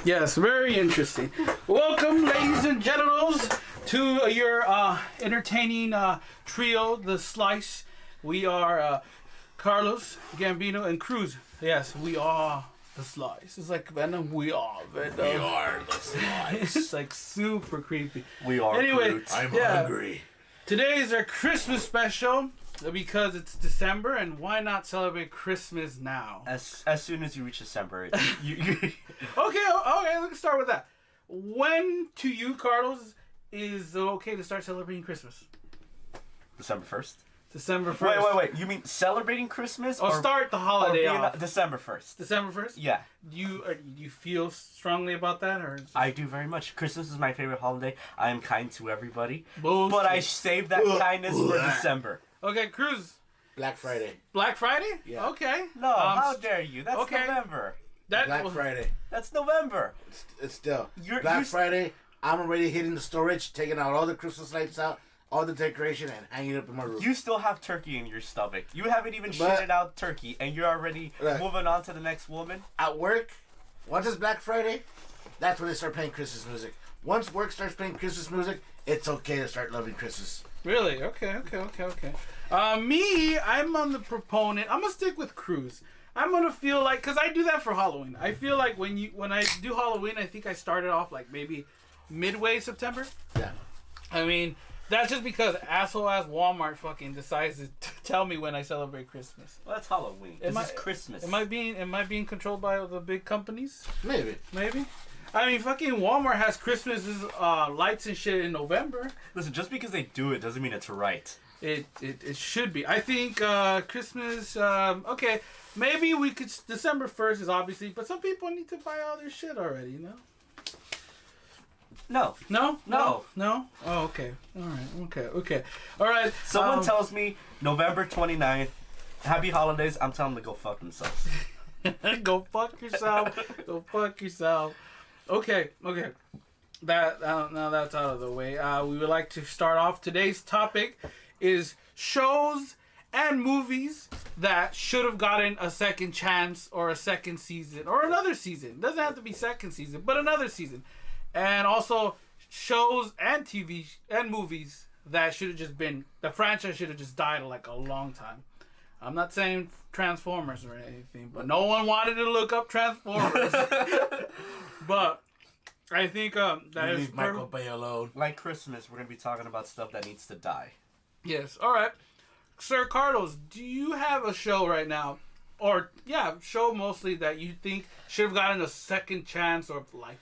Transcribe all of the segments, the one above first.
Yes, very interesting. Welcome, ladies and genitals, to your entertaining trio, TheSlice. We are Carlos, Gambino, and Cruz. Yes, we are TheSlice. It's like Venom. We are Venom. We are TheSlice. It's like super creepy. We are anyway, Groot. I'm hungry. Today is our Christmas special because it's December, and why not celebrate Christmas now? As soon as you reach December, Okay, let's start with that. When, to you, Carlos, is it okay to start celebrating Christmas? December 1st? December 1st. Wait. You mean celebrating Christmas? Or start the holiday off. December 1st. December 1st? Yeah. You feel strongly about that? Or I do very much. Christmas is my favorite holiday. I am kind to everybody. Bullshit. But I save that kindness for December. Okay, Cruz. Black Friday. Black Friday? Yeah. Okay. No, how dare you? That's okay. November. Black Friday. That's November. It's still. Black Friday, I'm already hitting the storage, taking out all the Christmas lights out, all the decoration, and hanging it up in my room. You still have turkey in your stomach. You haven't even shitted out turkey, and you're already moving on to the next woman. At work, once it's Black Friday, that's when they start playing Christmas music. Once work starts playing Christmas music, it's okay to start loving Christmas. Really? Okay. Me, I'm on the proponent. I'm gonna stick with Cruz. I'm gonna feel like, cause I do that for Halloween. I feel like when I do Halloween, I think I started off like maybe midway September. Yeah. I mean, that's just because asshole ass Walmart fucking decides to tell me when I celebrate Christmas. Well, that's Halloween. This is Christmas. Am I being controlled by the big companies? Maybe. I mean, fucking Walmart has Christmas's lights and shit in November. Listen, just because they do it doesn't mean it's right. It should be. I think Christmas. Okay, maybe we could. December 1st is obviously, but some people need to buy all their shit already. You know. No. Oh, okay. All right. Okay. All right. Someone tells me November 29th, happy holidays. I'm telling them to go fuck themselves. Go fuck yourself. Okay. That now that's out of the way. We would like to start off. Today's topic is shows and movies that should have gotten a second chance or a second season or another season. Doesn't have to be second season, but another season. And also shows and TV and movies that should have just been, the franchise should have just died like a long time. I'm not saying Transformers or anything, but no one wanted to look up Transformers. But I think that leave Michael Bay alone. Like Christmas, we're going to be talking about stuff that needs to die. Yes. All right. Sir Carlos, do you have a show right now, or show mostly that you think should have gotten a second chance or life?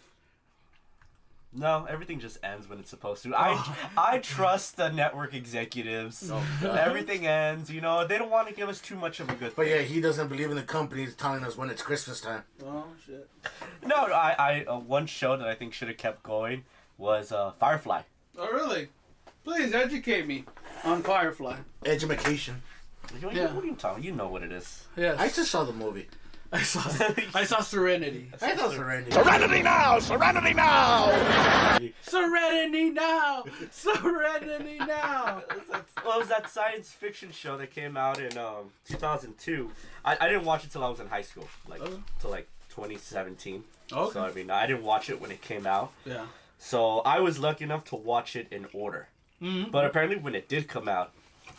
No, everything just ends when it's supposed to. I trust the network executives. Everything ends. You know, they don't want to give us too much of a good thing. But yeah, he doesn't believe in the companies telling us when it's Christmas time. Oh shit. No, I one show that I think should have kept going was Firefly. Oh really? Please educate me on Firefly. Education. What are you talking? You know what it is. Yes. I just saw the movie. I saw Serenity. I saw Serenity. Serenity now! Serenity now! Serenity now! Serenity now! Well, it was that science fiction show that came out in 2002. I didn't watch it till I was in high school, till 2017. Okay. So I mean, I didn't watch it when it came out. Yeah. So I was lucky enough to watch it in order. Mm-hmm. But apparently, when it did come out,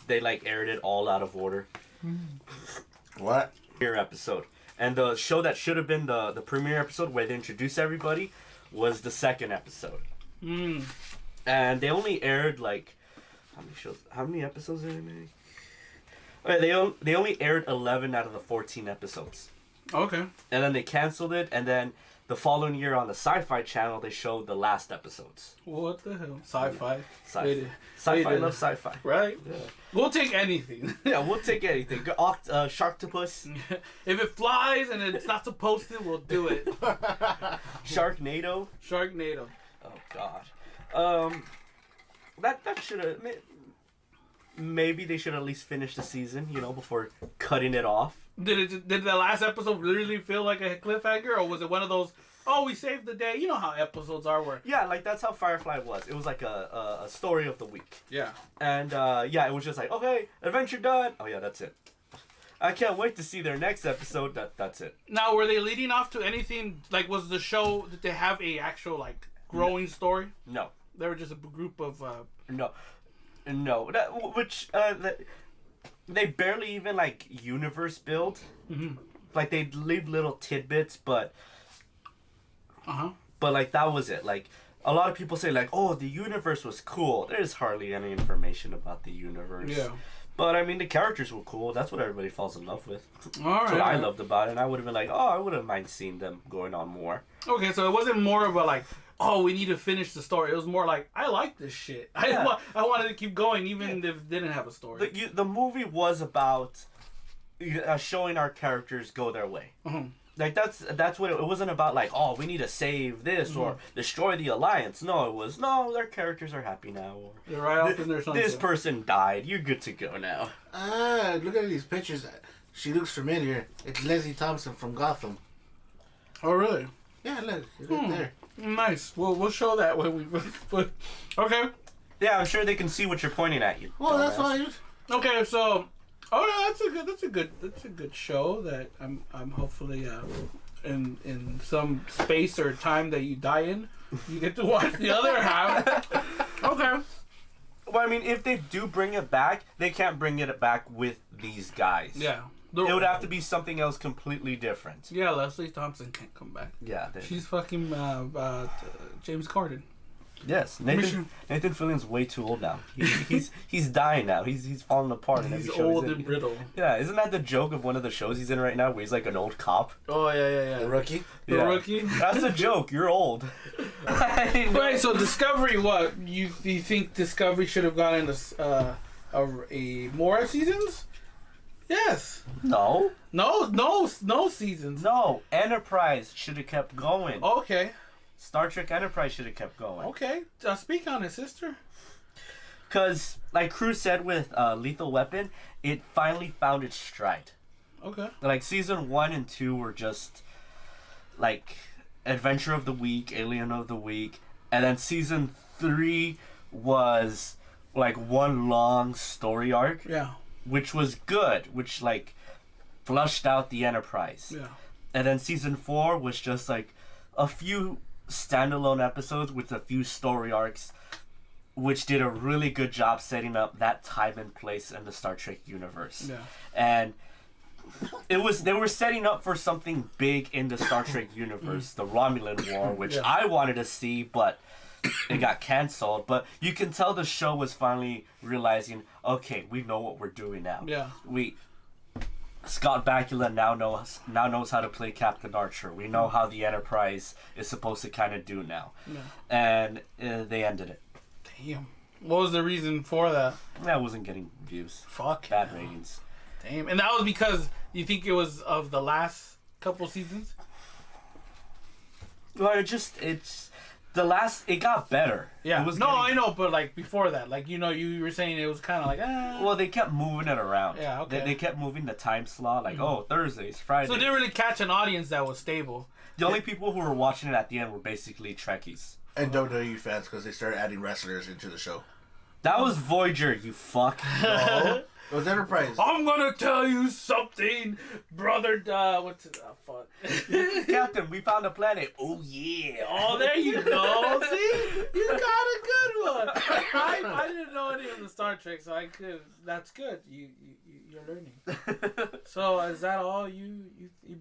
they aired it all out of order. What? Premiere episode. And the show that should have been the premiere episode where they introduce everybody was the second episode. Mm. And they only aired how many episodes did they make? Okay, they only aired 11 out of the 14 episodes. Okay. And then they canceled it, and then the following year on the Sci-Fi Channel they showed the last episodes. What the hell? Sci-fi. Sci-fi love sci-fi. Right? Yeah. We'll take anything. Yeah, we'll take anything. Sharktopus. If it flies and it's not supposed to, we'll do it. Sharknado. Oh God. That should have. Maybe they should at least finish the season, before cutting it off. Did the last episode literally feel like a cliffhanger, or was it one of those? Oh, we saved the day. You know how episodes are. Yeah, that's how Firefly was. It was like a story of the week. Yeah. And it was just okay, adventure done. Oh yeah, that's it. I can't wait to see their next episode. That's it. Now, were they leading off to anything? Like, was the show, did they have a actual, like, growing story? No. They were just a group of... No. They barely even, like, universe build. Mm-hmm. Like, they'd leave little tidbits, but... Uh-huh. But, like, that was it. Like, a lot of people say, like, oh, the universe was cool. There's hardly any information about the universe. Yeah. But, I mean, the characters were cool. That's what everybody falls in love with. All right. That's what I loved about it. And I would have been like, oh, I wouldn't mind seeing them going on more. Okay, so it wasn't more of a, like, oh, we need to finish the story. It was more like, I like this shit. I wanted to keep going, even if it didn't have a story. The movie was about showing our characters go their way. Mm-hmm. Like, that's what it wasn't about, like, oh, we need to save this or destroy the Alliance. No, it was, no, their characters are happy now. Or, they're right off in their sunset. This person died. You're good to go now. Look at these pictures. She looks familiar. It's Leslie Thompson from Gotham. Oh, really? Yeah, look. It's right there. Nice. We'll show that when we put. Okay. Yeah, I'm sure they can see what you're pointing at. You. Well, that's fine. Okay, so. Oh yeah, that's a good show that I'm hopefully in some space or time that you die in, you get to watch the other half. Okay. Well, I mean, if they do bring it back, they can't bring it back with these guys. Yeah. It would have to be something else completely different. Yeah, Leslie Thompson can't come back. Yeah. She's fucking James Corden. Yes, Nathan Fillion's way too old now. He's dying now. He's falling apart in every show. He's old and brittle. Yeah, isn't that the joke of one of the shows he's in right now, where he's like an old cop? Oh yeah. The Rookie. The Rookie. That's a joke. You're old. Wait, so Discovery? What you think Discovery should have gone into a more seasons? Yes. No seasons. No, Enterprise should have kept going. Okay. Star Trek Enterprise should have kept going. Okay, speak on it, sister. Because, like Cruz said with Lethal Weapon, it finally found its stride. Okay. Like, season 1 and 2 were just, like, Adventure of the Week, Alien of the Week. And then season 3 was, like, one long story arc. Yeah. Which was good, which, like, flushed out the Enterprise. Yeah. And then season 4 was just, like, a few standalone episodes with a few story arcs, which did a really good job setting up that time and place in the Star Trek universe. Yeah. And they were setting up for something big in the Star Trek universe, the Romulan War, which I wanted to see, but it got canceled. But you can tell the show was finally realizing, okay, we know what we're doing now. Yeah. Scott Bakula now knows how to play Captain Archer. We know how the Enterprise is supposed to kind of do now. Yeah. And they ended it. Damn. What was the reason for that? That wasn't getting views. Fuck. Bad ratings. Damn. And that was because you think it was of the last couple seasons? Well, it got better. Yeah. I know, but like before that, like, you were saying it was kind of like, Well, they kept moving it around. Yeah, okay. They kept moving the time slot, like, Thursdays, Fridays. So it didn't really catch an audience that was stable. The only people who were watching it at the end were basically Trekkies. And WWE fans, because they started adding wrestlers into the show. That was Voyager, you fuck. No. It was Enterprise. I'm gonna tell you something, brother. What's it? Fuck. Captain, we found a planet. Oh yeah. Oh, there you go. See, you got a good one. I didn't know any of the Star Trek, so I could. That's good. You're learning. So is that all you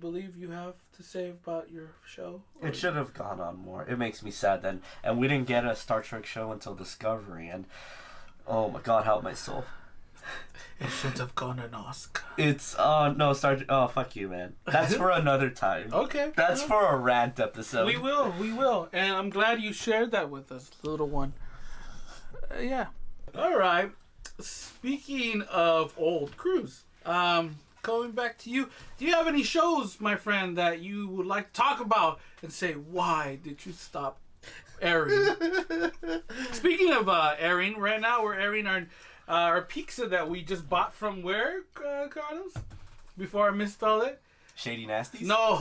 believe you have to say about your show? It should have gone on more. It makes me sad then, and we didn't get a Star Trek show until Discovery, and oh my God, help my soul. It should have gone an Oscar. It's no fuck you, man. That's for another time. Okay. That's for a rant episode. We will. And I'm glad you shared that with us, little one. Yeah. All right. Speaking of old Cruz, going back to you, do you have any shows, my friend, that you would like to talk about and say, why did you stop airing? Speaking of airing, right now we're airing our pizza that we just bought from where, Carlos? Before I misspelled it? Shady Nasties? No.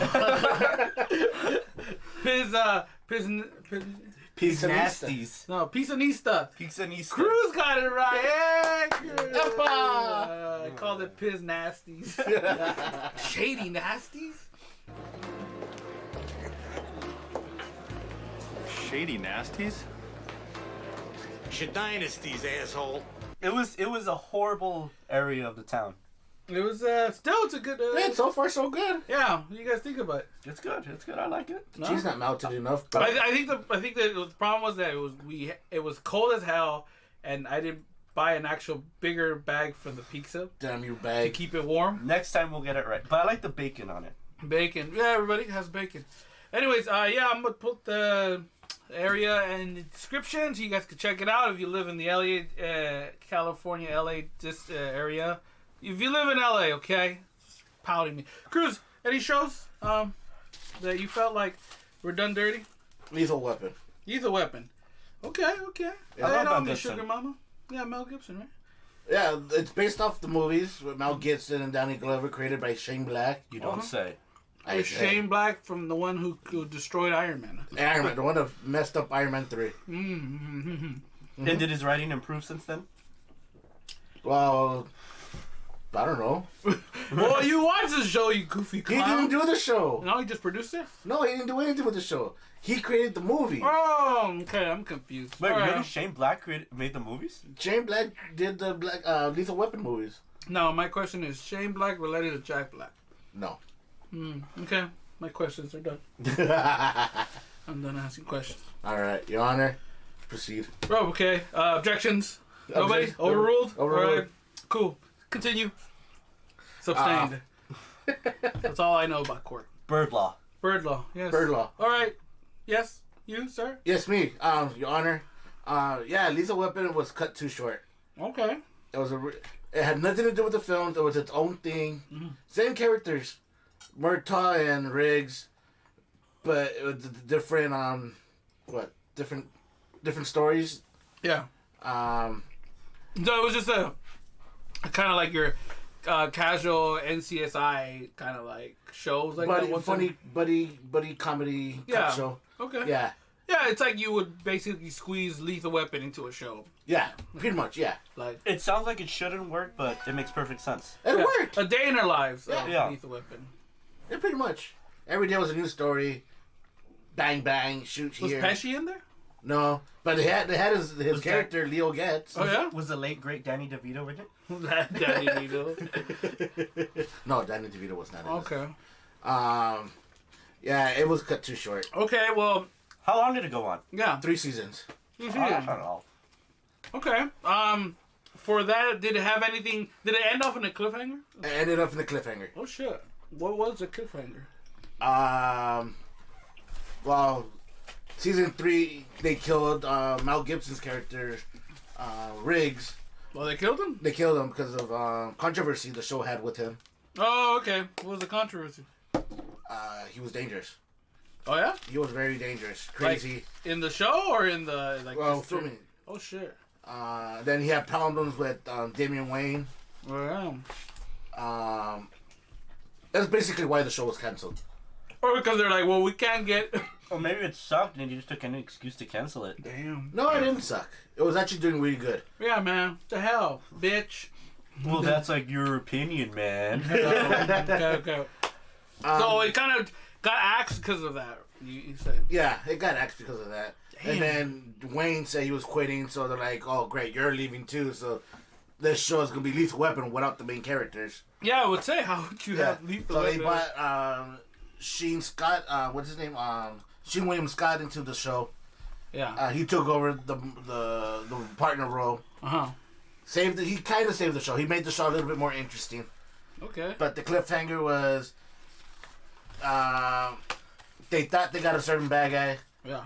Pizzanasties. No, Pizzanista. Pizzanista. Cruz got it right. Hey, Cruz. I call call it Piz Nasties. Shady Nasties? Shady Nasties? Dynasties, asshole. It was a horrible area of the town. It was, it's a good, Man, so far so good. yeah, what do you guys think about it? It's good. I like it. No? She's not melted enough. But I think the problem was that it was cold as hell, and I didn't buy an actual bigger bag for the pizza damn you to bag. keep it warm. Next time we'll get it right. But I like the bacon on it. Bacon, yeah, everybody has bacon. Anyways, yeah, I'm gonna put the area in the description so you guys can check it out if you live in the LA, California, LA area. If you live in LA, okay, pouting me. Cruz, any shows that you felt like were done dirty? Lethal Weapon. Lethal Weapon. Okay. Yeah, I know Mel me, Gibson. Sugar Mama. Yeah, Mel Gibson, right? Yeah, it's based off the movies with Mel Gibson and Danny Glover, created by Shane Black. You don't say. I It's say. Shane Black from the one who destroyed Iron Man. Iron Man, the one that messed up Iron Man 3. Mm-hmm. And did his writing improve since then? Well, I don't know. Well, you watched the show, you goofy He clown. didn't do the show. No, he just produced it? No, he didn't do anything with the show. He created the movie. Oh, okay, I'm confused. Wait, All right. really? Shane Black made the movies? Shane Black did the Lethal Weapon movies. No, my question is Shane Black related to Jack Black? No. Okay, my questions are done. I'm done asking questions. All right, Your Honor, proceed. Oh, okay. Objections? Nobody? Object- Overruled? Overruled. All right, cool. Continue. Sustained. That's all I know about court. Bird law. Bird law, yes. Bird law. All right. Yes, you, sir? Yes, me. Your Honor. Yeah, Lethal Weapon was cut too short. Okay. It had nothing to do with the film. It was its own thing. Same characters, Murtaugh and Riggs, but it was different. Different stories. Yeah. Um, No, it was just a kind of like your casual NCSI kind of like shows like that. once buddy comedy Yeah. cop show. Okay. Yeah, Yeah, it's like you would basically squeeze Lethal Weapon into a show. yeah, pretty much. Yeah, Like It sounds like it shouldn't work, but it makes perfect sense. it yeah, worked. A day in their lives. Of Yeah. Lethal Weapon. It pretty much. Every day was a new story. Bang bang, shoot Was here. Pesci in there? No, but they had his Was character Leo Getz. Oh yeah. Was the late great Danny DeVito in it? Danny DeVito. No, Danny DeVito was not in it. Okay. Yeah, it was cut too short. Okay. Well. How long did it go on? Yeah. 3 seasons. You Oh, see that's it. not at all. Okay. For that, did it have anything? Did it end off in a cliffhanger? It ended up in the cliffhanger. Oh shit! What was the cliffhanger? Well, season 3 they killed Mel Gibson's character, Riggs. Well, they killed him. They killed him because of controversy the show had with him. Oh, okay. What was the controversy? He was dangerous. Oh yeah. He was very dangerous, crazy. In the show or in the like? Well, the stream? filming. Oh shit. Then he had problems with Damian Wayne. Wow. That's basically why the show was canceled. Or because they're like, well, we can't get. Or maybe it sucked and you just took any excuse to cancel it. Damn. No, it didn't suck. It was actually doing really good. Yeah, man. The hell, bitch. Well, that's like your opinion, man. Okay. So it kind of got axed because of that. You said. Yeah, it got axed because of that. Damn. And then Wayne said he was quitting, so they're like, "Oh, great, you're leaving too." So this show is gonna be Lethal Weapon without the main characters. Yeah, I would say, how would you have Lethal So they Weapon? brought Sheen Scott. What's his name? Sheen William Scott into the show. Yeah. He took over the partner role. He kind of saved the show. He made the show a little bit more interesting. Okay. But the cliffhanger was, they thought they got a certain bad guy, Yeah.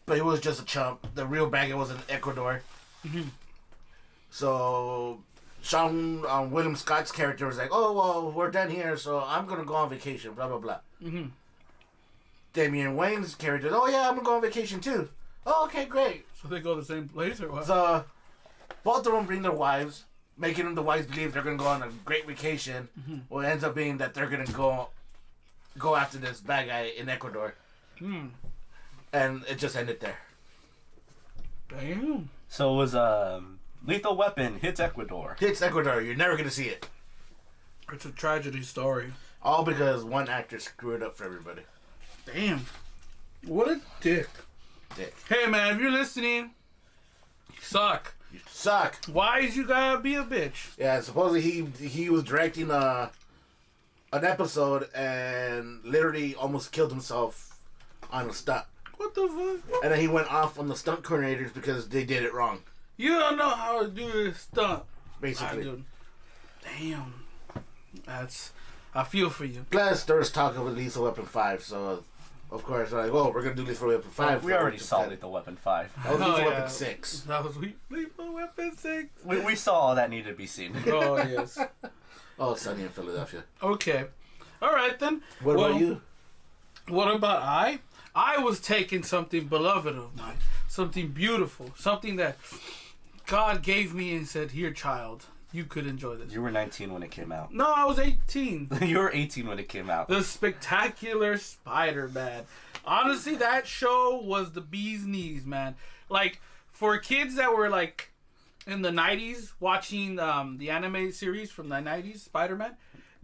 but he was just a chump. The real bad guy was in Ecuador. So Sean William Scott's character was like, "Oh well, we're done here, so I'm gonna go on vacation." Blah blah blah. Damian Wayne's character, "Oh yeah, I'm gonna go on vacation too." "Oh, okay, great." So they go to the same place or what? So both of them bring their wives, making them the wives believe they're gonna go on a great vacation. Well, it ends up being that they're gonna go after this bad guy in Ecuador, and it just ended there. Damn. So it was Lethal Weapon hits Ecuador. Hits Ecuador, you're never gonna see it. It's a tragedy story. All because one actor screwed up for everybody. Damn. What a dick. Hey, man, if you're listening, you suck. You suck. Why is you gotta be a bitch? Yeah, supposedly he was directing an episode and literally almost killed himself on a stunt. What the fuck? And then he went off on the stunt coordinators because they did it wrong. You don't know how to do this stunt. Basically. Damn. I feel for you. Plus, there was talk of a Lethal Weapon 5, so of course, we're like, oh, we're going to do Lethal Weapon 5. We already saw Lethal Weapon 5. That was Lethal Weapon 6. That was Lethal Weapon 6. We saw all that needed to be seen. Oh, yes. Oh, it's sunny in Philadelphia. Okay. All right, then. What about you? What about I? I was taking something beloved of mine. Something beautiful. Something that God gave me and said, here, child, you could enjoy this. You were 19 when it came out. No, I was 18. You were 18 when it came out. The Spectacular Spider-Man. Honestly, that show was the bee's knees, man. Like, for kids that were, like, in the 90s watching the anime series from the 90s, Spider-Man,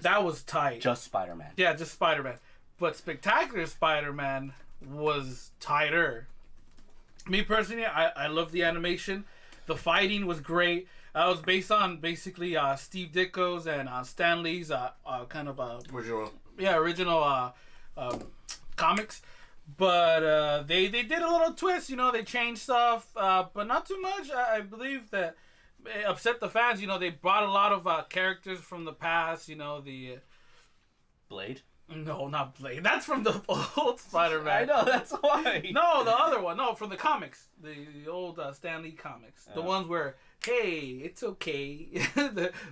that was tight. Just Spider-Man. Yeah, just Spider-Man. But Spectacular Spider-Man was tighter. Me personally, I love the animation. The fighting was great. It was based on basically Steve Ditko's and Stan Lee's kind of original comics. But they did a little twist, you know, they changed stuff, but not too much. I believe that it upset the fans. You know, they brought a lot of characters from the past, you know, the Blade? No, not Blade. That's from the old Spider-Man. I know, that's why. No, the other one. No, from the comics. The old Stan Lee comics. The ones where, hey, it's okay.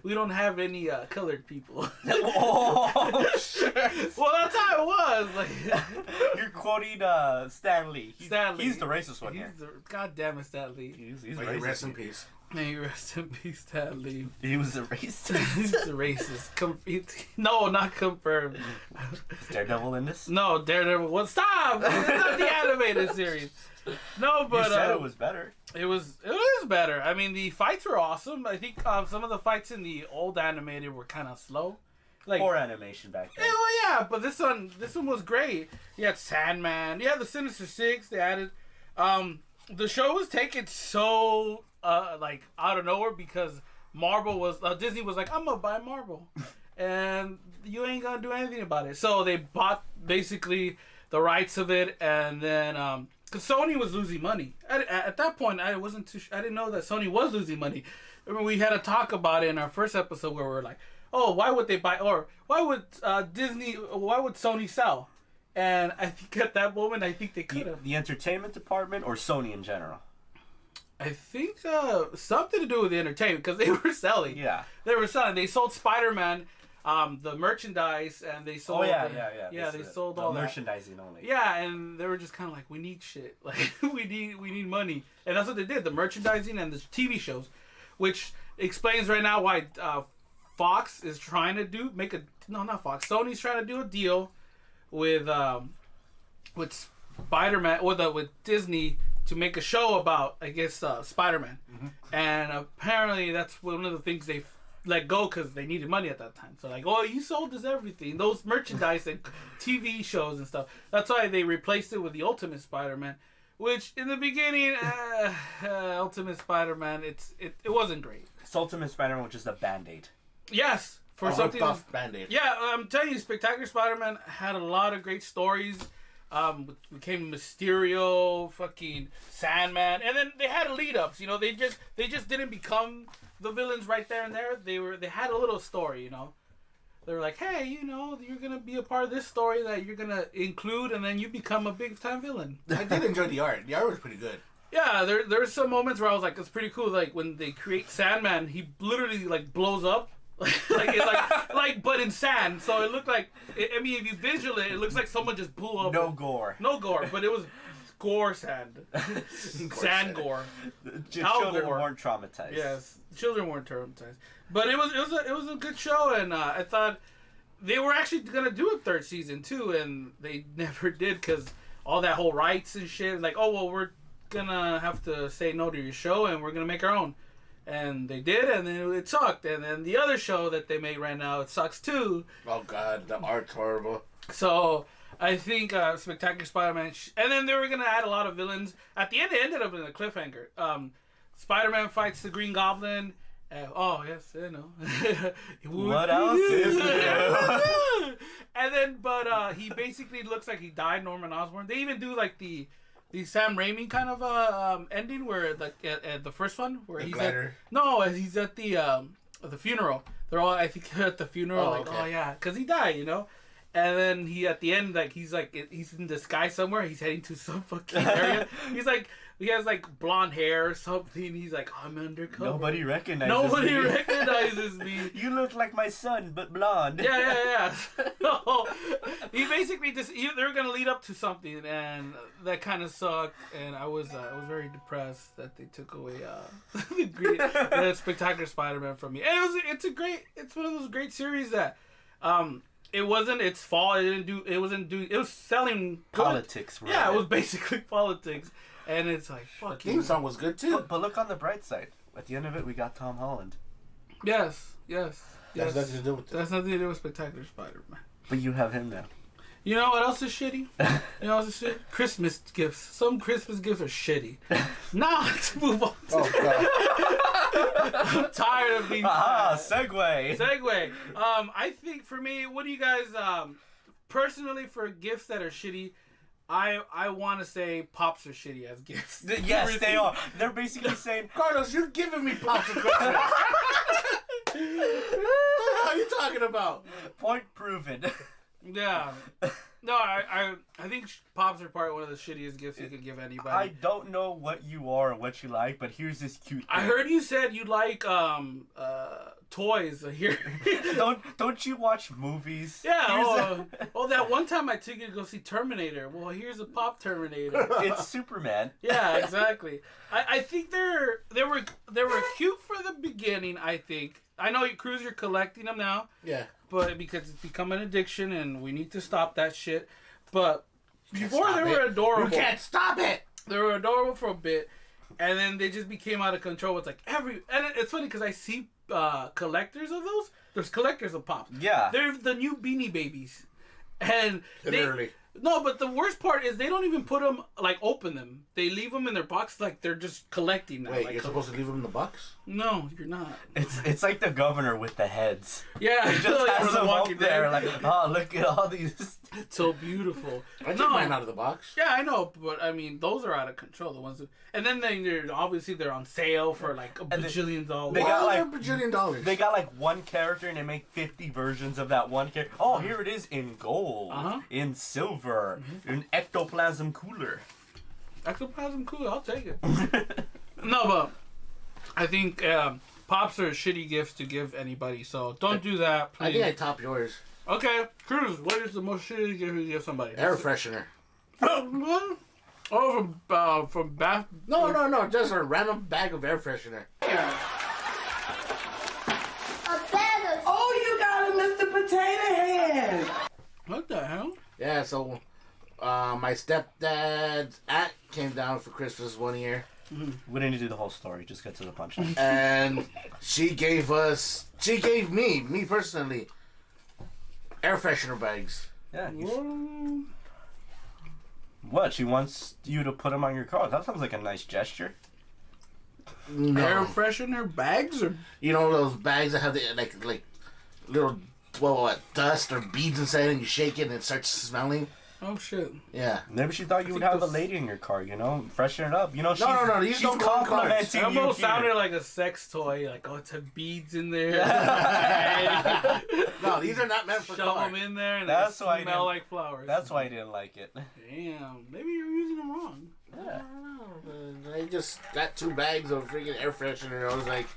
We don't have any colored people. Oh, shit. Well, that's how it was. Like, you're quoting Stan Lee. Stan Lee. He's the racist one here. God damn it, Stan Lee. He's racist. Rest in here. peace. May you rest in peace, Stan Lee. He was a racist. He's a racist. No, not confirmed. Is Daredevil in this? No, Daredevil. Well, stop! It's not the animated series. No, but you said it was better. It is better. I mean, the fights were awesome. I think some of the fights in the old animated were kind of slow. Like poor animation back then. Yeah, well, yeah, but this one was great. You had Sandman. You had the Sinister Six. They added. The show was taken so like out of nowhere because Disney was like, I'm gonna buy Marvel, and you ain't gonna do anything about it. So they bought basically the rights of it, and then because Sony was losing money at that point, I didn't know that Sony was losing money. I mean, we had a talk about it in our first episode where we were like, oh, why would they buy, or why would Sony sell? And I think at that moment, I think they could have. The entertainment department or Sony in general? I think something to do with the entertainment because they were selling. Yeah. They were selling. They sold Spider-Man, the merchandise, and they sold. Oh, yeah. Yeah, they sold all the merchandising only. Yeah, and they were just kind of like, we need shit. Like, we need money. And that's what they did, the merchandising and the TV shows, which explains right now why Fox is trying to not Fox. Sony's trying to do a deal with Spider-Man or with Disney to make a show about, I guess, Spider-Man. Mm-hmm. And apparently that's one of the things they let go because they needed money at that time. So like, oh, you sold us everything, those merchandise and TV shows and stuff. That's why they replaced it with the Ultimate Spider-Man, which in the beginning, Ultimate Spider-Man, it wasn't great. It's Ultimate Spider-Man, which is the Band-Aid. Yes. For something tough Band-Aid. Yeah, I'm telling you, Spectacular Spider-Man had a lot of great stories. Became Mysterio, fucking Sandman, and then they had lead-ups. You know, they just didn't become the villains right there and there. They had a little story. You know, they were like, hey, you know, you're gonna be a part of this story that you're gonna include, and then you become a big-time villain. I did enjoy the art. The art was pretty good. Yeah, there's some moments where I was like, it's pretty cool. Like when they create Sandman, he literally like blows up. like but in sand, so it looked like, I mean, if you visual it looks like someone just blew up. No gore, but it was gore sand. Sand gore. Children weren't traumatized. Yes, children weren't traumatized, but it was a good show, and I thought they were actually gonna do a third season too, and they never did because all that whole rights and shit. Like, oh well, we're gonna have to say no to your show, and we're gonna make our own. And they did, and then it sucked. And then the other show that they made right now, it sucks too. Oh God, the art's horrible. So I think Spectacular Spider-Man, and then they were gonna add a lot of villains. At the end, it ended up in a cliffhanger. Spider-Man fights the Green Goblin. Oh yes, I know. What else is new? And then, but he basically looks like he died. Norman Osborn. They even do like the Sam Raimi kind of ending where like at the first one where he's he's at the funeral. They're all I think at the funeral oh yeah, because he died, you know. And then he at the end he's in the sky somewhere. He's heading to some fucking area. He has like blonde hair or something. He's like, I'm undercover. Nobody recognizes me. You look like my son, but blonde. Yeah. No, he basically they were gonna lead up to something, and that kind of sucked. And I was very depressed that they took away the Spectacular Spider-Man from me. And it's one of those great series that it wasn't its fault. It was selling good. Politics. Right? Yeah, it was basically politics. And it's like, fuck. The theme song was good too. But look on the bright side. At the end of it, we got Tom Holland. Yes. That's nothing to do with it. That's nothing to do with Spectacular Spider-Man. But you have him now. You know what else is shitty? You know what else is shitty? Christmas gifts. Some Christmas gifts are shitty. Now, let's move on. Oh, God. I'm tired of being segue. I think for me, what do you guys, personally for gifts that are shitty, I want to say pops are shitty as gifts. Yes, they are. They're basically saying, Carlos, you're giving me pops for Christmas. What the hell are you talking about? Point proven. Yeah. No, I think pops are probably one of the shittiest gifts you could give anybody. I don't know what you are or what you like, but here's this cute thing. I heard you said you like toys here. don't you watch movies? Yeah. That one time I took you to go see Terminator. Well, here's a pop Terminator. It's Superman. Yeah, exactly. I think they were cute for the beginning. I think. I know Cruz, you're collecting them now. Yeah. But because it's become an addiction and we need to stop that shit. But before they were adorable. You can't stop it. They were adorable for a bit, and then they just became out of control. It's like and it's funny because I see collectors of those. There's collectors of pops. Yeah. They're the new Beanie Babies, and literally. No, but the worst part is they don't even put them, like, open them. They leave them in their box like they're just collecting them. Wait, like, you're supposed to leave them in the box? No, you're not. It's like the governor with the heads. Yeah. He just has them up there like, oh, look at all these. It's so beautiful. I took mine out of the box. Yeah, I know, but, I mean, those are out of control. The ones that, and then they're on sale for, like, a bajillion dollars. They got, like, $1 bajillion. They got, like, one character and they make 50 versions of that one character. Oh, here it is in gold, in silver, in ectoplasm cooler. Ectoplasm cooler, I'll take it. No, but I think pops are shitty gifts to give anybody, so don't do that, please. I think I top yours. Okay, Cruz, what is the most shitty gift you give somebody? Air freshener. Oh, from bath. No, just a random bag of air freshener. Oh, you got a Mr. Potato Head. What the hell? Yeah, so my stepdad's aunt came down for Christmas one year. We didn't do the whole story. Just get to the punchline. And she gave me personally, air freshener bags. Yeah. What? She wants you to put them on your car. That sounds like a nice gesture. No. Air freshener bags, or you know those bags that have the like little dust or beads inside, and you shake it and it starts smelling. oh shit. Yeah. Maybe she thought you would have a lady in your car. You know, freshen it up. You know, No. These she's don't go in cars. complimenting It almost you. sounded like a sex toy. Like, oh, it's have beads in there. No, these are not meant for Shove cars. them in there, and That's they why I smell didn't- like flowers. That's why I didn't like it. Damn. Maybe you're using them wrong. Yeah. I just got 2 bags of freaking air freshener. I was like,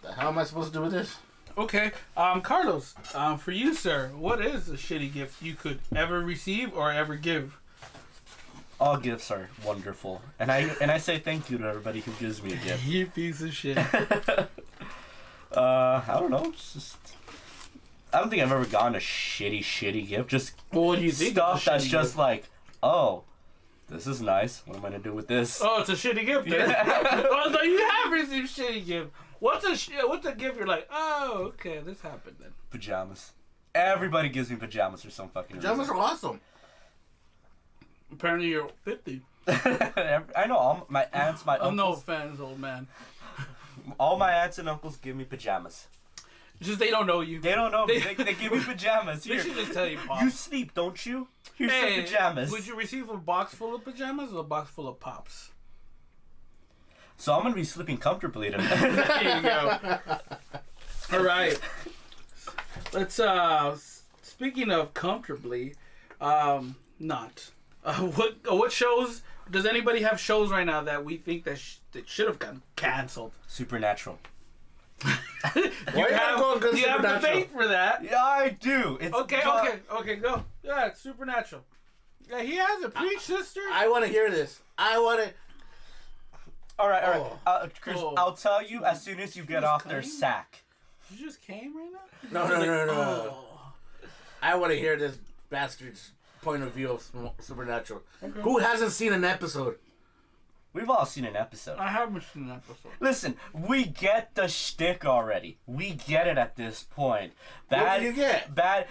the hell am I supposed to do with this? Okay, Carlos, for you, sir, what is a shitty gift you could ever receive or ever give? All gifts are wonderful, and I say thank you to everybody who gives me a gift. You piece of shit. I don't know. It's just, I don't think I've ever gotten a shitty gift. Just Well, what do you think? stuff that's just like, oh, this is nice. What am I gonna do with this? Oh, it's a shitty gift. Then. Yeah. Oh, no, you have received shitty gift. What's a gift you're like, oh, okay, this happened then? Pajamas. Everybody gives me pajamas for some fucking Pajamas reason. are awesome. Apparently you're 50. I know all my aunts, my I'm no uncles, offense, old man. all my aunts and uncles give me pajamas. It's just they don't know you. They don't know me. They give me pajamas. They Here. should just tell you, Pop. You sleep, don't you? Here's some pajamas. Would you receive a box full of pajamas or a box full of Pops? So I'm gonna be sleeping comfortably tonight. There you go. All right. Let's, speaking of comfortably, what shows, does anybody have shows right now that we think that should have gotten canceled? Supernatural. Do you have debate for that? Yeah, I do. It's Okay, go. Yeah, it's Supernatural. Yeah, he has a preach, sister. I want to hear this. I want to. All right. Chris, Oh. I'll tell you as soon as you get off their coming? sack. You just came right now? No. Oh. I want to hear this bastard's point of view of Supernatural. Who hasn't seen an episode? We've all seen an episode. I haven't seen an episode. Listen, we get the shtick already. We get it at this point. What do you get? Bad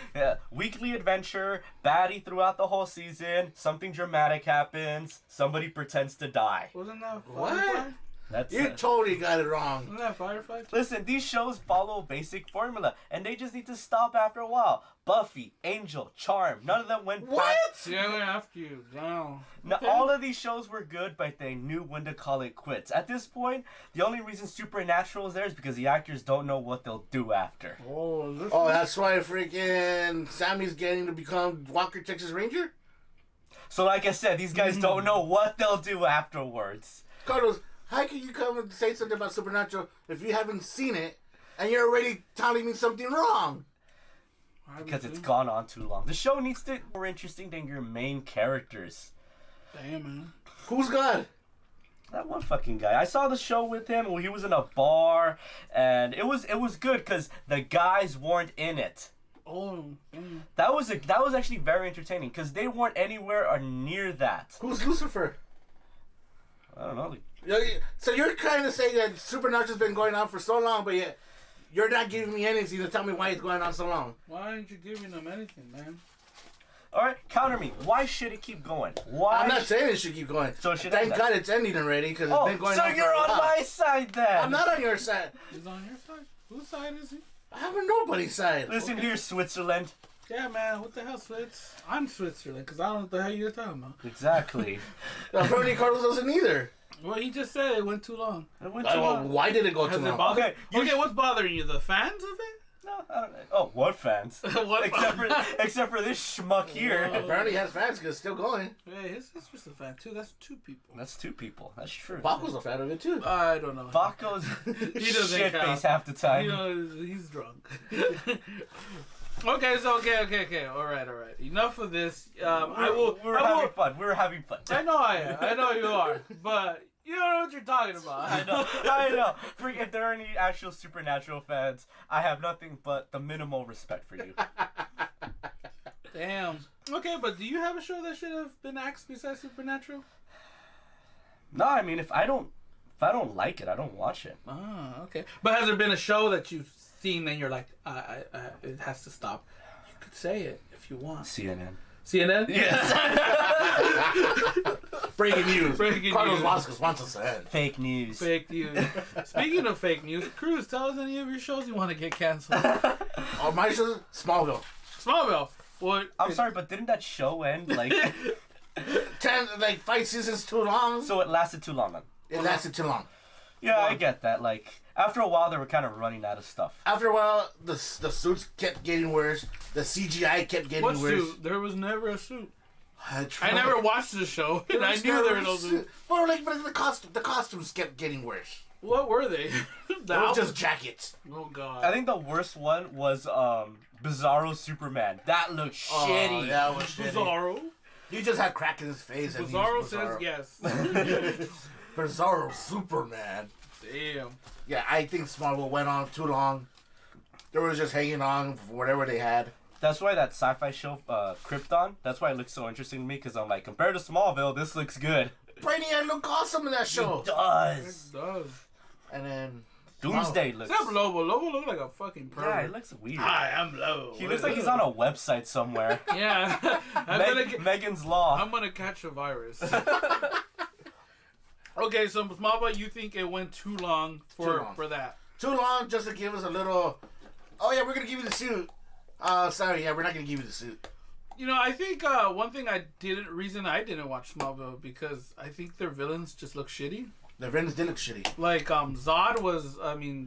weekly adventure, baddie throughout the whole season. Something dramatic happens. Somebody pretends to die. Wasn't that What? Firefly? That's You totally got it wrong. Wasn't that Firefly? Listen, these shows follow a basic formula, and they just need to stop after a while. Buffy, Angel, Charm, none of them went What? Yeah, I went after you. Down. Now, all of these shows were good, but they knew when to call it quits. At this point, the only reason Supernatural is there is because the actors don't know what they'll do after. Oh, is this Oh, that's why freaking Sammy's getting to become Walker, Texas Ranger? So, like I said, these guys don't know what they'll do afterwards. Carlos, how can you come and say something about Supernatural if you haven't seen it and you're already telling me something wrong? Because it's gone on too long. The show needs to be more interesting than your main characters. Damn, man. Who's God? That one fucking guy. I saw the show with him where he was in a bar, and it was good because the guys weren't in it. Oh, That was actually very entertaining because they weren't anywhere or near that. Who's Lucifer? I don't know. So you're kind of saying that Supernatural's been going on for so long, but yet you're not giving me anything to tell me why it's going on so long. why aren't you giving them anything, man? All right, counter me. Why should it keep going? Why? I'm not saying it should keep going. So it should Thank end God it's ending already because it's Oh, been going so on for you're a on while. my side then. I'm not on your side. He's on your side? Whose side is he? I'm on nobody's side. Listen here, Switzerland. Yeah, man, what the hell, Swiss? I'm Switzerland, because I don't know what the hell you're talking about. Exactly. Apparently Carlos doesn't either. Well, he just said it went too long. It went too Well, long. why did it go Has too it long? bothered? Okay, Okay, what's bothering you? The fans of it? No, I don't know. Oh, what fans? What? except for this schmuck here. Whoa. Apparently he has fans because it's still going. Hey, his sister's a fan too. That's two people. That's two people. That's true. Baco's a fan of it too. I don't know. Baco's He doesn't shit count. face half the time. You know, he's drunk. Okay, so okay. All right. Enough of this. We're having fun. We're having fun. I know I am. I know you are. But you don't know what you're talking about. I know. Freak, if there are any actual Supernatural fans, I have nothing but the minimal respect for you. Damn. Okay, but do you have a show that should have been axed besides Supernatural? No, I mean if I don't like it, I don't watch it. Ah, okay. But has there been a show that you've seen and you're like, it has to stop? You could say it if you want. CNN. CNN? Yes. Breaking news. Breaking Carlos news. Vasquez wants us to end. Fake news. Fake news. Speaking of fake news, Cruz, tell us any of your shows you want to get canceled. Oh, my show, Smallville. Smallville. What? I'm sorry, but didn't that show end like 5 seasons too long. so it lasted too long then? It lasted too long. Yeah, I get that. Like after a while they were kind of running out of stuff. After a while, the suits kept getting worse. The CGI kept getting What worse. suit? There was never a suit. I I never watched the show, and I knew there were no suits. Well, like, but the costumes kept getting worse. What were they? They were just jackets. Oh god. I think the worst one was Bizarro Superman. That looked shitty. Oh, that was shitty. Bizarro. He just had crack in his face. And Bizarro he was says yes. Bizarro Superman. Damn. Yeah, I think Smallville went on too long. They were just hanging on for whatever they had. That's why that sci-fi show, Krypton, that's why it looks so interesting to me, because I'm like, compared to Smallville, this looks good. Brainiac look awesome in that show. It does. It does. And then Doomsday looks... Except Lobo. Lobo looks like a fucking pervert. Yeah, it looks weird. Hi, I'm Lobo. He looks like he's on a website somewhere. Yeah. Megan's Law. I'm gonna catch a virus. Okay, so Smallville, you think it went too long for that? Too long just to give us a little... Oh, yeah, we're going to give you the suit. Sorry, yeah, we're not going to give you the suit. You know, I think one thing reason I didn't watch Smallville, because I think their villains just look shitty. Their villains did look shitty. Like, Zod was,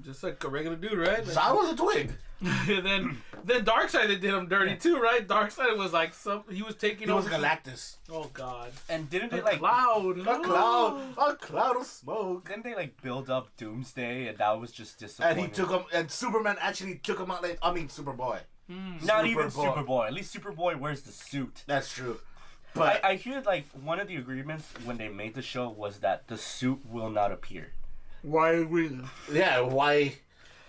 just like a regular dude, right? Like, Zod was a twig. then Darkseid, they did him dirty too, right? Darkseid was like he was taking over. He was Galactus. Oh God! And didn't they a cloud? A cloud of smoke. Didn't they like build up Doomsday, and that was just disappointing? And he took him, and Superman actually took him out. Like, I mean, Superboy. Not even Superboy. At least Superboy wears the suit. That's true. But I hear like one of the agreements when they made the show was that the suit will not appear. Why agree? Yeah, why?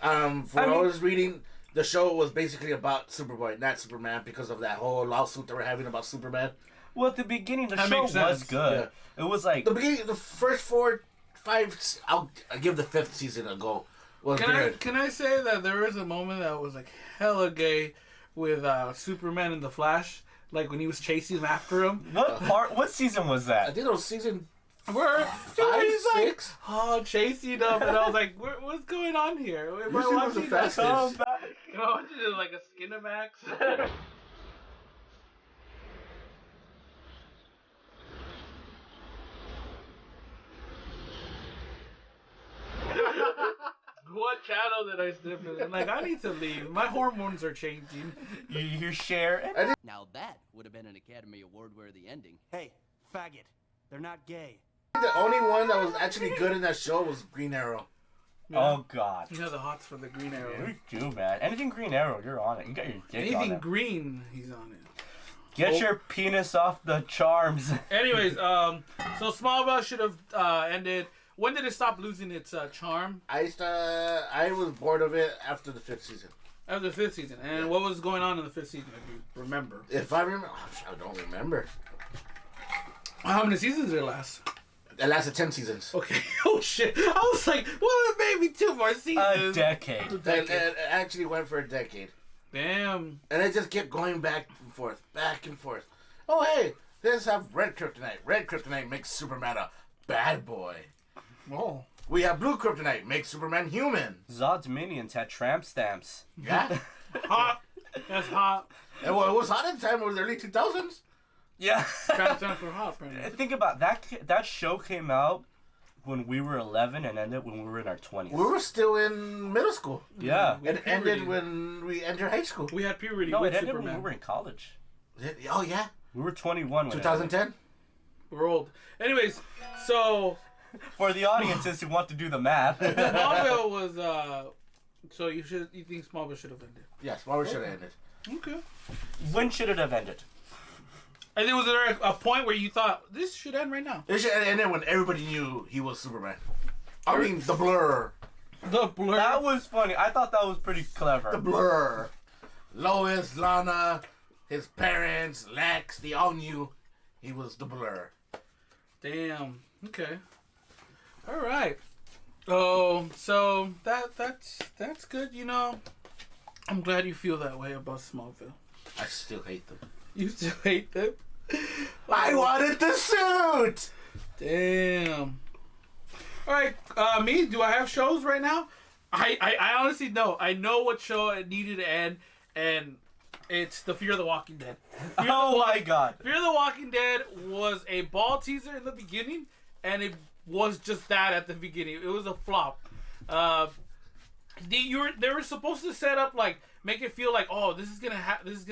What I was reading, the show was basically about Superboy, not Superman, because of that whole lawsuit they were having about Superman. Well, at the beginning, the That show makes sense. was good. Yeah. It was like the first 4, 5. I'll give the 5th season a go. Was good. Can I say that there was a moment that was like hella gay with Superman and the Flash, like when he was chasing after him. What season was I that? think it was season Where 5, he's 6. like, chasing him, and I was like, what's going on here? Am I This was the watching fastest. Am I watching it like a Skinamax? What channel did I sniff in? I'm like, I need to leave. My hormones are changing. You share. Now that would have been an Academy Award-worthy ending. Hey, faggot. They're not gay. The only one that was actually good in that show was Green Arrow. Yeah. Oh God. You know the hots for the Green Arrow. You do, man. Anything Green Arrow, you're on it. You got your dick on Anything it. green, he's on it. Get your penis off the charms. Anyways, so Smallville should have ended. When did it stop losing its charm? I was bored of it after the 5th season. After the 5th season. And what was going on in the 5th season, if you remember? If I remember, I don't remember. How many seasons did it last? It lasted 10 seasons. Okay. Oh shit. I was like, well, maybe 2 more seasons. A decade. It actually went for a decade. Damn. And it just kept going back and forth, back and forth. Oh, hey, let's have red kryptonite. Red kryptonite makes Superman a bad boy. Oh. We have blue kryptonite, makes Superman human. Zod's minions had tramp stamps. Yeah. Hot. That's hot. And well, it was hot at the time. It was early 2000s. Yeah. Transcend for hot, apparently. Think about that. That show came out when we were 11 and ended when we were in our 20s. We were still in middle school. Yeah. It ended when we entered high school. We had puberty No, with it ended Superman. when we were in college. Oh, yeah. We were 21 when 2010? We're old. Anyways, so... For the audiences who want to do the math. Smallville was, so you think Smallville should have ended? Yes, Smallville should have ended. Okay. When should it have ended? And then was there a point where you thought, this should end right now? It should have ended when everybody knew he was Superman. I mean, the Blur. The Blur. That was funny. I thought that was pretty clever. The Blur. Lois, Lana, his parents, Lex, they all knew he was the Blur. Damn. Okay. All right. Oh, so that's good. You know, I'm glad you feel that way about Smallville. I still hate them. You still hate them? I wanted the suit! Damn. All right. Me? Do I have shows right now? I honestly know. I know what show it needed to end, and it's the Fear the Walking Dead. Oh my God. Fear the Walking Dead was a ball teaser in the beginning, and it was just that at the beginning. It was a flop. They were supposed to set up, like, make it feel like, oh, this is gonna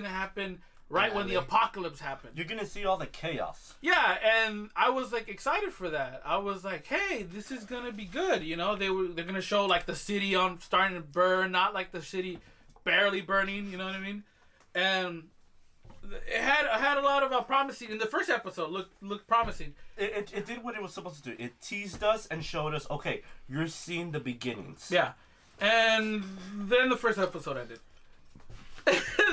happen right when the apocalypse happened. You're gonna see all the chaos. Yeah, and I was like excited for that. I was like, hey, this is gonna be good. You know, they're gonna show like the city starting to burn, not like the city barely burning. You know what I mean? And it had a lot of promising in the first episode. Looked promising. It did what it was supposed to do. It teased us and showed us, okay, you're seeing the beginnings. Yeah, and then the first episode ended.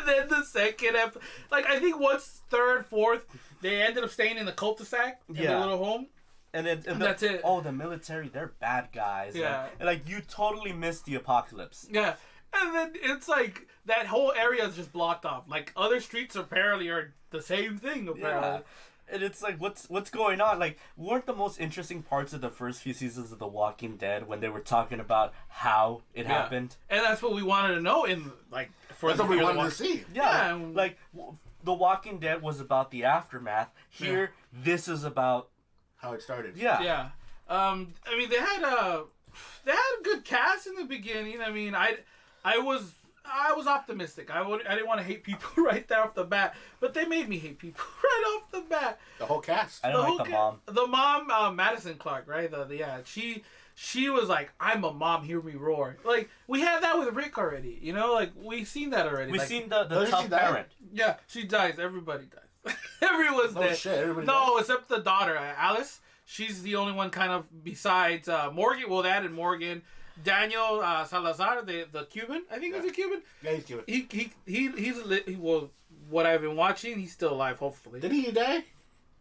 And then the second episode, like I think once third, fourth, they ended up staying in the cul-de-sac in the little home. And that's it. Oh, the military, they're bad guys. Yeah. And like you totally missed the apocalypse. Yeah. And then it's like that whole area is just blocked off. Like other streets apparently are the same thing apparently. Yeah. And it's like, what's going on? Like, weren't the most interesting parts of the first few seasons of The Walking Dead when they were talking about how it happened? And that's what we wanted to know in like for that's what we wanted to see. Yeah. Like The Walking Dead was about the aftermath. Here, this is about how it started. Yeah. Yeah. I mean, they had a good cast in the beginning. I mean, I was optimistic. I didn't want to hate people right there off the bat, but they made me hate people right off the bat. The whole cast. I don't like the mom. The mom, Madison Clark, right? She was like, "I'm a mom, hear me roar." Like we had that with Rick already, you know. Like we've seen that already. We've like, seen the tough parent. Yeah, she dies. Everybody dies. Everyone's dead. Shit, everybody no, dies. except the daughter, Alice. She's the only one kind of besides Morgan. Well, they added Morgan. Daniel Salazar, the Cuban. I think he's a Cuban. Yeah, he's Cuban. He's well, what I've been watching, he's still alive. Hopefully. Did he die?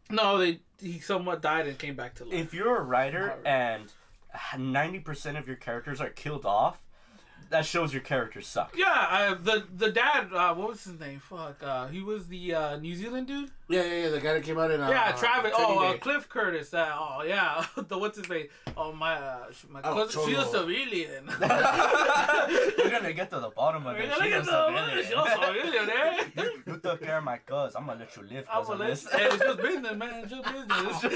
No, he somewhat died and came back to life. If you're a writer and 90% of your characters are killed off, that shows your characters suck. Yeah, the dad, what was his name? Fuck, he was the New Zealand dude. Yeah, the guy that came out in. Travis. Cliff Curtis. Yeah, what's his name? Oh my cousin. She's a civilian. We're gonna get to the bottom of it. She's a civilian. You took care of my cuz. I'm gonna let you live. It's just business, man. It's just business.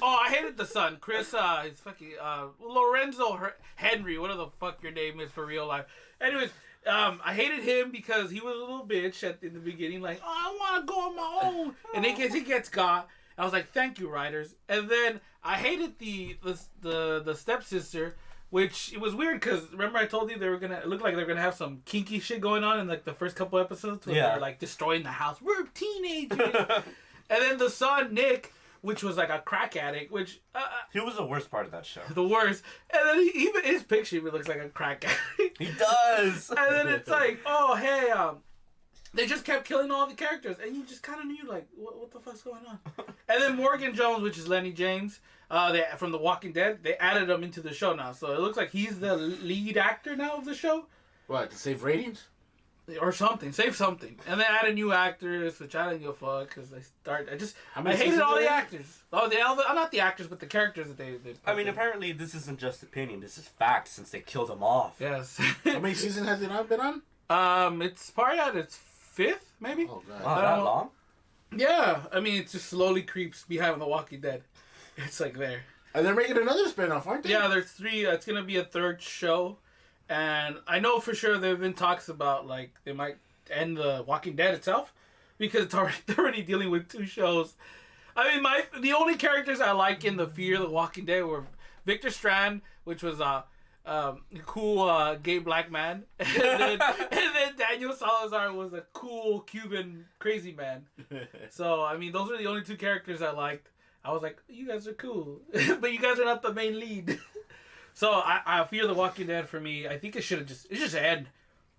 Oh, I hated the son, Chris. He's fucking Lorenzo Henry. Whatever the fuck your name is for real life. Anyways. I hated him because he was a little bitch in the beginning, like, oh, I want to go on my own, and then he gets got. I was like, thank you, writers. And then I hated the stepsister, which it was weird because remember I told you it looked like they were gonna have some kinky shit going on in like the first couple episodes where they're like destroying the house. We're teenagers, and then the son Nick, which was like a crack addict, which he was the worst part of that show. The worst. And then even his picture even looks like a crack addict. He does. And then it's like, oh hey, they just kept killing all the characters, and you just kind of knew like, what the fuck's going on? And then Morgan Jones, which is Lenny James, from The Walking Dead, they added him into the show now, so it looks like he's the lead actor now of the show. What, to save ratings? Or something, save something, and then added new actors, which I didn't give a fuck because I hated all the actors. Not the actors, but the characters that they I mean, apparently this isn't just opinion. This is fact since they killed them off. Yes. How many seasons has it not been on? It's probably at its 5th, maybe. Oh god. Wow, that long? Yeah, I mean, it just slowly creeps behind The Walking Dead. It's like there. And they're making another spin-off, aren't they? Yeah, there's 3. It's gonna be a 3rd show. And I know for sure there have been talks about like they might end The Walking Dead itself because they're already dealing with 2 shows. I mean, the only characters I like in the Fear of The Walking Dead were Victor Strand, which was a cool gay black man, and then Daniel Salazar was a cool Cuban crazy man. So I mean, those are the only 2 characters I liked. I was like, you guys are cool, but you guys are not the main lead. So I Fear the Walking Dead for me. I think it just end.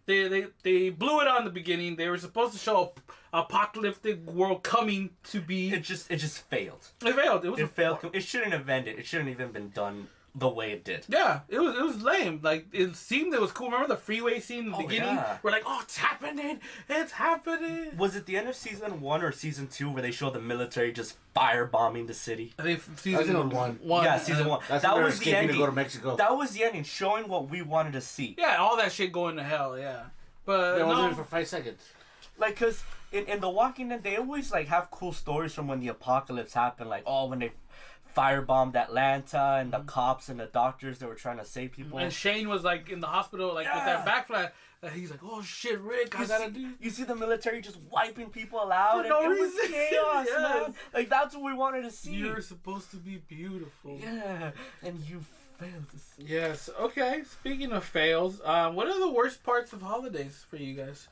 They blew it on the beginning. They were supposed to show a apocalyptic world coming to be. It just failed. It failed. It failed. It shouldn't have ended. It shouldn't even been done the way it did. Yeah, it was lame. Like it seemed it was cool. Remember the freeway scene in the beginning? Yeah. We're like, oh, it's happening! It's happening! Was it the end of season 1 or season 2 where they showed the military just firebombing the city? I think season 1. Yeah, season 1. That was the ending. To go to Mexico. That was the ending, showing what we wanted to see. Yeah, all that shit going to hell. Yeah, but it wasn't for 5 seconds. Like, cause in The Walking Dead, they always like have cool stories from when the apocalypse happened. Like, when they firebombed Atlanta and the cops and the doctors that were trying to save people. And Shane was like in the hospital, like with that backflash. He's like, oh shit, Rick, I gotta do. You see the military just wiping people out. For no reason. It was chaos, man. Like that's what we wanted to see. You're supposed to be beautiful. Yeah, and you failed to see. Yes. Okay. Speaking of fails, what are the worst parts of holidays for you guys?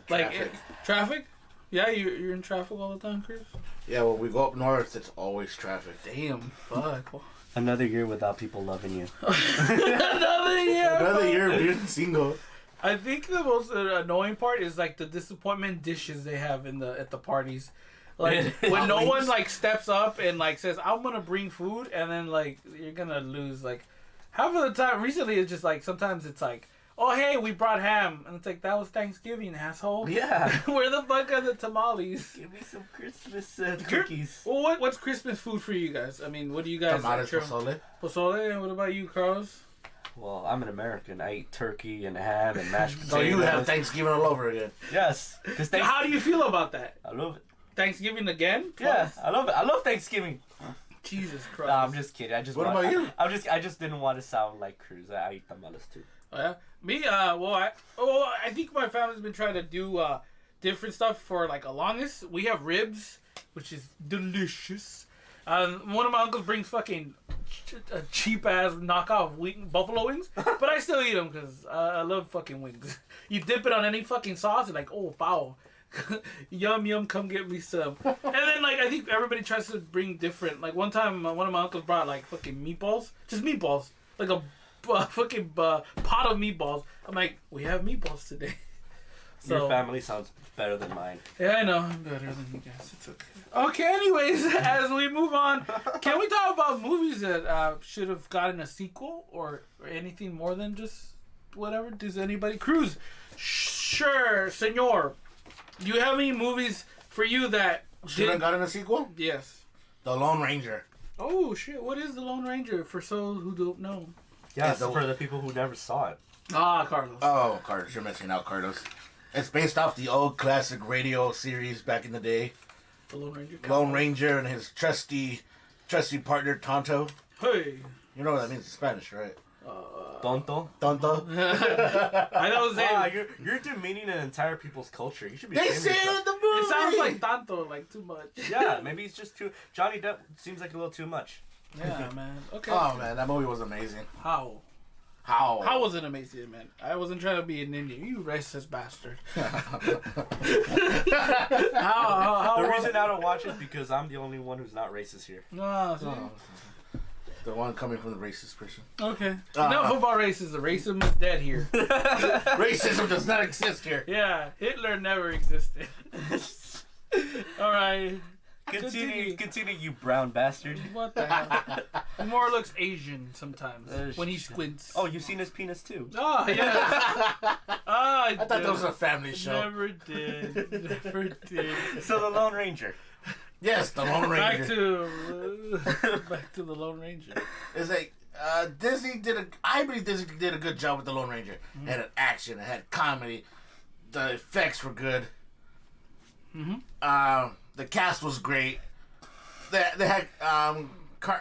Traffic. Traffic? Yeah, you're in traffic all the time, Chris? Yeah, when we go up north, it's always traffic. Damn, fuck. Another year without people loving you. Another year. Another year being single. I think the most annoying part is like the disappointment dishes they have at the parties. Like when no one like steps up and like says I'm gonna bring food, and then like you're gonna lose like half of the time. Recently, it's just like sometimes it's like, oh hey, we brought ham, and it's like that was Thanksgiving, asshole. Yeah. Where the fuck are the tamales? Give me some Christmas cookies. Well, what's Christmas food for you guys? I mean, what do you guys? Tamales, pozole. Pozole, and what about you, Carlos? Well, I'm an American. I eat turkey and ham and mashed potatoes. So you have Thanksgiving all over again. Yes. How do you feel about that? I love it. Thanksgiving again? Yeah, I love it. I love Thanksgiving. Jesus Christ. Nah, I'm just kidding. What about you? I just didn't want to sound like Cruz. I eat tamales too. Oh, yeah? Me, I think my family's been trying to do different stuff for like a longest. We have ribs, which is delicious. One of my uncles brings fucking cheap ass knockoff buffalo wings, but I still eat them because I love fucking wings. You dip it on any fucking sauce, and like, oh, wow. Yum yum, come get me some. And then like I think everybody tries to bring different. Like one time, one of my uncles brought like fucking meatballs, just meatballs, like a fucking pot of meatballs. I'm like, we have meatballs today. So, your family sounds better than mine. Yeah, I know. I'm better than you guys. It's okay. Okay. Anyways, as we move on, can we talk about movies that should have gotten a sequel or anything more than just whatever? Does anybody? Cruz? Sure, senor. Do you have any movies for you that should have gotten a sequel? Yes. The Lone Ranger. Oh shit! What is The Lone Ranger for those who don't know? Yeah, it's for the people who never saw it. Ah, Carlos. Oh, Carlos, you're missing out, Carlos. It's based off the old classic radio series back in the day. The Lone Ranger. Lone Ranger and his trusty partner Tonto. Hey. You know what that means in Spanish, right? Tonto. Tonto. I know. Wow, you're demeaning an entire people's culture. You should be. They say it in the movie. It sounds like tanto, like too much. Yeah, maybe it's just too. Johnny Depp seems like a little too much. Yeah, man. Okay. Oh man, that movie was amazing. How? How was it amazing, man? I wasn't trying to be an Indian. You racist bastard. how the reason I don't watch is because I'm the only one who's not racist here. No, the one coming from the racist person. Okay. Enough about racism. Racism is dead here. Racism does not exist here. Yeah, Hitler never existed. All right. Continue, you brown bastard. What the hell? He more looks Asian sometimes when he squints. Oh, you've seen his penis too. Oh, yeah. I thought that was a family show. Never did. Never did. So the Lone Ranger. Yes, the Lone Ranger. Back to the Lone Ranger. It's like I believe Disney did a good job with the Lone Ranger. It had an action, it had comedy, the effects were good. The cast was great. They had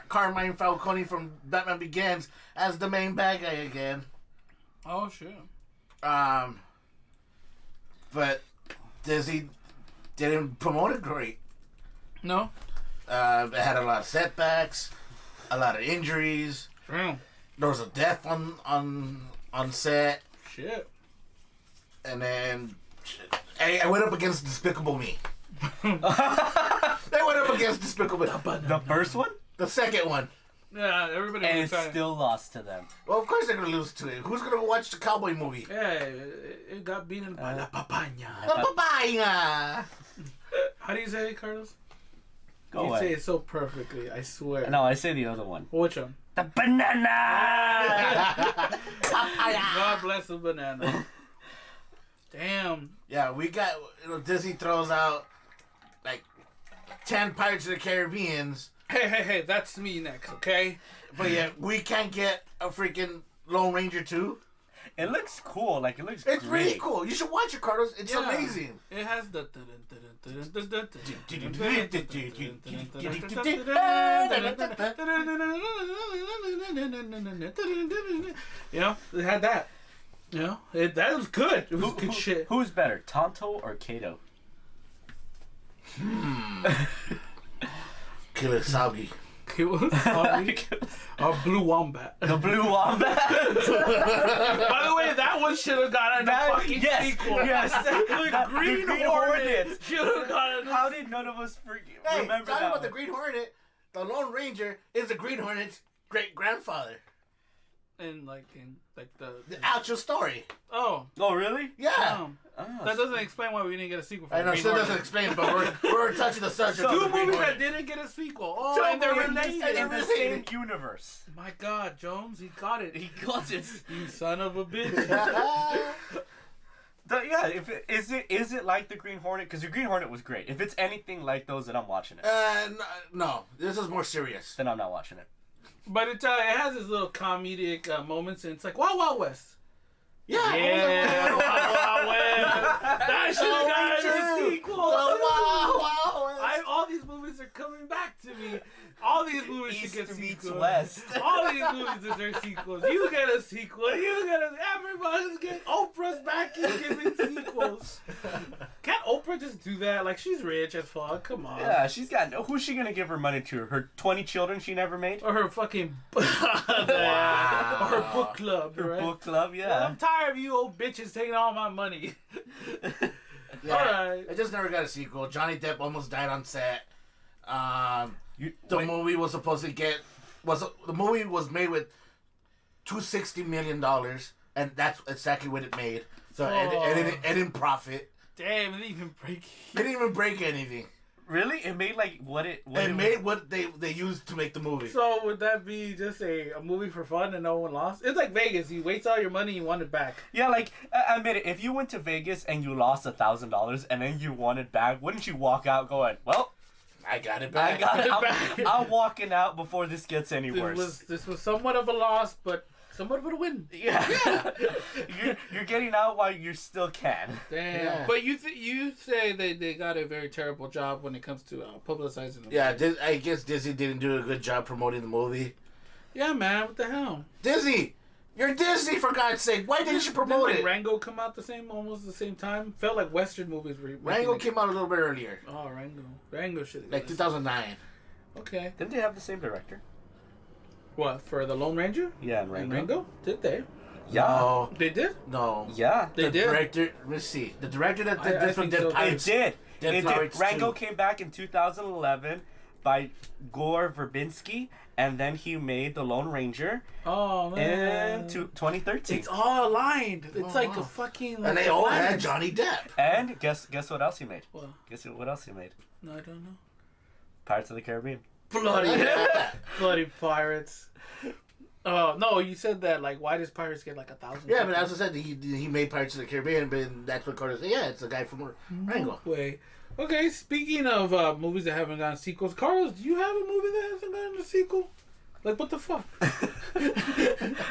Carmine Falcone from Batman Begins as the main bad guy again. Oh shit. But Disney didn't promote it great. No. It had a lot of setbacks, a lot of injuries. Damn. There was a death on set. Shit. And then I went up against Despicable Me. They went up against Despicable Me. The first one? The second one. Yeah, everybody and was trying. Still lost to them. Well, of course they're going to lose to it. Who's going to watch the cowboy movie? Yeah, it got beaten by La Papaya. La papaya! How do you say it, Carlos? Go you away. say it so perfectly, I swear. No, I say the other one. Which one? The banana! God bless the banana. Damn. Yeah, we got, Disney throws out like 10 Pirates of the Caribbeans. Hey, that's me next, okay? But yeah, we can't get a freaking Lone Ranger 2. It looks cool. Like, it looks It's great. really cool. You should watch it, Carlos. It's Yeah. amazing. It has the. You know, it had that. You know, that was good. It was good shit. Who's better, Tonto or Kato? Kilisagi. Or Blue Wombat. The Blue Wombat. By the way, that one should have gotten a fucking sequel. Yes. The Green Hornet should have gotten. How did none of us Hey, remember talking that? about the Green Hornet, the Lone Ranger is the Green Hornet's great grandfather. And like in Like the actual story. Oh. Oh, really? Yeah. That doesn't explain why we didn't get a sequel. For I know, still doesn't explain, but we're touching the subject. Two of the movies that didn't get a sequel. Oh, So and they're they're related. in the same universe. My God, Jones, he got it. He got it. You son of a bitch. Is it like the Green Hornet? Because the Green Hornet was great. If it's anything like those, then I'm watching it. No, this is more serious. Then I'm not watching it. But it has its little comedic moments, and it's like Wild Wild West. Yeah. Yeah. Wild Wild West. That shit got a sequel. All these movies are coming back to me. All these movies should get sequels. West. All these movies deserve sequels. You get a sequel. Everybody's getting Oprah's back and giving sequels. Can't Oprah just do that? Like, she's rich as fuck. Come on. Yeah, she's got. Who's she gonna give her money to? Her 20 children she never made? Or her fucking. Or her book club. Her right? book club, yeah. Well, I'm tired of you old bitches taking all my money. Yeah, all right. it just never got a sequel. Johnny Depp almost died on set. The movie was supposed to the movie was made with $260 million, and that's exactly what it made. So it didn't profit. Damn, it didn't even break. It didn't even break anything. Really? It made like what it made what they used to make the movie. So would that be just a movie for fun and no one lost? It's like Vegas. You waste all your money, you want it back. Yeah, like I admit it. If you went to Vegas and you lost $1,000 and then you won it back, wouldn't you walk out going, "Well, I got it back. I'm walking out before this gets any worse." This was somewhat of a loss, but somewhat of a win. Yeah. you're getting out while you still can. Damn. Yeah. But you say they got a very terrible job when it comes to publicizing the Yeah, I guess Disney didn't do a good job promoting the movie. Yeah, man. What the hell? Disney! You're Disney, for God's sake. Why didn't you promote Didn't it? Rango come out almost the same time? Felt like Western movies were. Rango came out a little bit earlier. Oh, Rango shit. Like 2009. Okay. Didn't they have the same director? What, for the Lone Ranger? Yeah, and And Rango. Rango? Did they? Yeah. No. They did? No. Yeah. They the did? Director, let's see. The director that did I this one think did so. Pirates. It Did did. Pirates Rango 2. came back in 2011 by Gore Verbinski, and then he made The Lone Ranger Oh, man. in 2013. It's all aligned. It's like wow. a fucking... And like they a all planet. had Johnny Depp. And guess what else he made? What? Guess what else he made? No, I don't know. Pirates of the Caribbean. Bloody pirates. Oh, no, you said that, like, why does pirates get, like, 1,000? Yeah, but as I said, he made Pirates of the Caribbean, but that's what Carter said. Yeah, it's the guy from Rango. Way. Okay, speaking of movies that haven't gotten sequels, Carlos, do you have a movie that hasn't gotten a sequel? Like, what the fuck?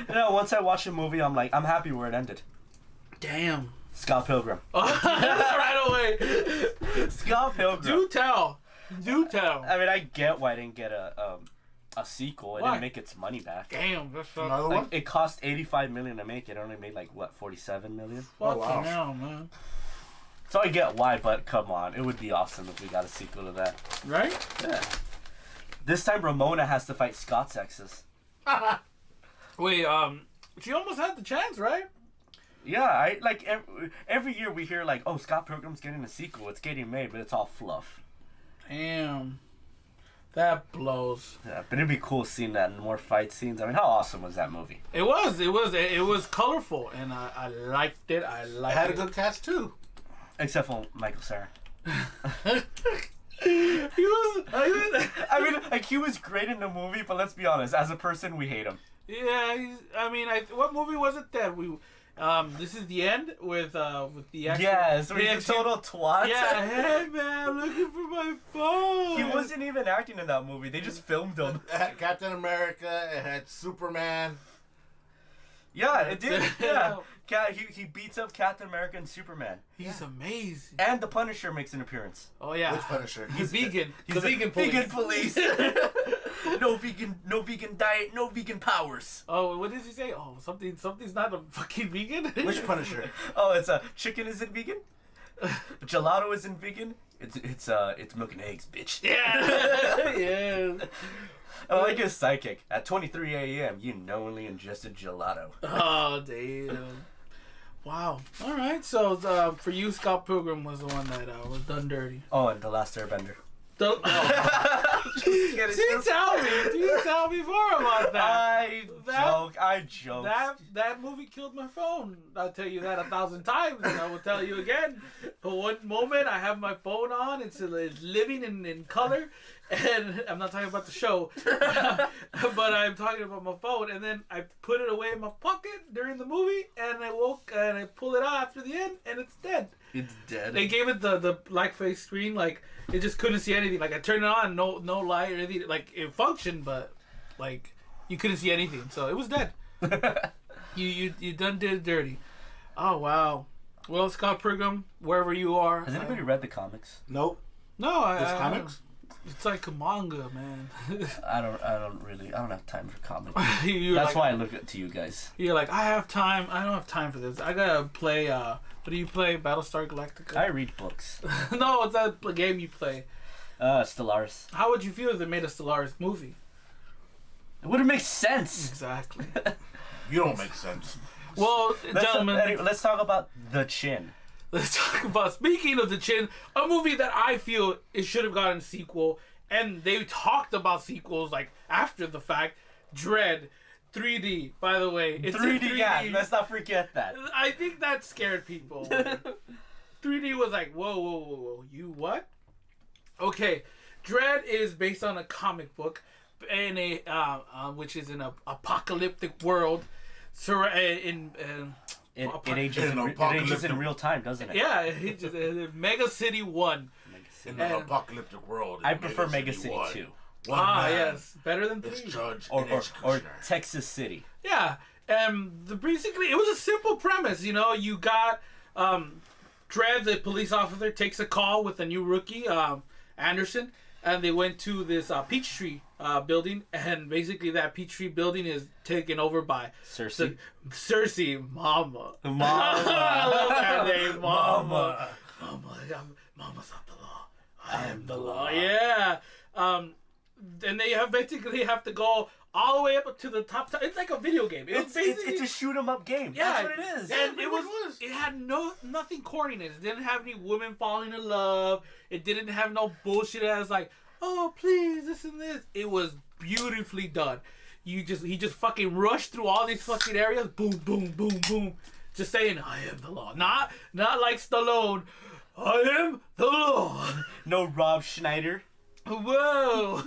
No, once I watch a movie, I'm like, I'm happy where it ended. Damn. Scott Pilgrim. Right away. Scott Pilgrim. Do tell. I mean, I get why I didn't get a sequel. It Why? didn't make its money back. Damn, that's so... Another Like, one? it cost $85 million to make it. It only made like what, $47 million. Fucking wow. hell, man. So I get why, but come on, it would be awesome if we got a sequel to that. Right? Yeah. This time Ramona has to fight Scott's exes. Wait, she almost had the chance, right? Yeah, I like every year we hear like, oh, Scott Pilgrim's getting a sequel. It's getting made, but it's all fluff. Damn. That blows. Yeah, but it'd be cool seeing that in more fight scenes. I mean, how awesome was that movie? It was colorful, and I liked it. I had a good cast, too. Except for Michael Cera. I mean, like, he was great in the movie, but let's be honest, as a person, we hate him. Yeah, what movie was it that we? This is the end with the actual. Yeah, so he's a total twat. Yeah, hey man, I'm looking for my phone. He wasn't even acting in that movie. They just filmed him. It had Captain America. It had Superman. Yeah, it did. Yeah, he beats up Captain America and Superman. He's amazing. And the Punisher makes an appearance. Oh yeah. Which Punisher? He's vegan. He's the vegan police. Vegan police. No vegan diet, no vegan powers. Oh, what did he say? Oh, something's not a fucking vegan. Which Punisher? Oh, it's chicken isn't vegan. Gelato isn't vegan. It's milk and eggs, bitch. Yeah. Yeah. I like his sidekick. At 23 a.m., you knowingly ingested gelato. Oh damn. Wow. All right. So for you, Scott Pilgrim was the one that was done dirty. Oh, and The Last Airbender. Tell me more about that. I joke. That movie killed my phone. I'll tell you that 1,000 times, and I will tell you again. For one moment, I have my phone on. It's living in color, and I'm not talking about the show, but I'm talking about my phone. And then I put it away in my pocket during the movie, and I woke and I pull it out after the end, and it's dead. It's dead. They gave it the black face screen, like it just couldn't see anything. Like I turned it on, no light or anything. Like it functioned, but like you couldn't see anything, so it was dead. you done did it dirty. Oh wow. Well, Scott Pilgrim, wherever you are. Has anybody read the comics? Nope. No, There's comics? It's like a manga, man. I don't have time for comics. That's why I look up to you guys. You're like, I have time. I don't have time for this. I gotta play. What do you play? Battlestar Galactica. I read books. No, it's that game you play. Stellaris. How would you feel if they made a Stellaris movie? It wouldn't make sense. Exactly. You don't make sense. Well, gentlemen, let's talk about The Chin. Let's talk about, speaking of The Chin, a movie that I feel it should have gotten a sequel, and they talked about sequels like after the fact. Dread, 3D, by the way. It's 3D, yeah, let's not forget that. I think that scared people. 3D was like, whoa, you what? Okay, Dread is based on a comic book, in which is in an apocalyptic world. So It ages in real time, doesn't it? Yeah, it's just, Mega City 1. In an apocalyptic world. I prefer Mega City 2. Yes. Better than 3. Judge or Texas City. Yeah. Basically, it was a simple premise. You know, you got Dread, the police officer, takes a call with a new rookie, Anderson, and they went to this Peachtree building, and basically that Peachtree building is taken over by Cersei, Mama. I love that name, Mama. Mama's not the law. I am the law. Yeah. And they basically have to go all the way up to the top. It's like a video game. It's a shoot 'em up game. Yeah, that's what it is. And it had nothing corny in it. It didn't have any women falling in love. It didn't have no bullshit as like, oh please, this and this. It was beautifully done. He just fucking rushed through all these fucking areas. Boom, boom, boom, boom. Just saying, I am the law. Not like Stallone. I am the law. No Rob Schneider. Whoa,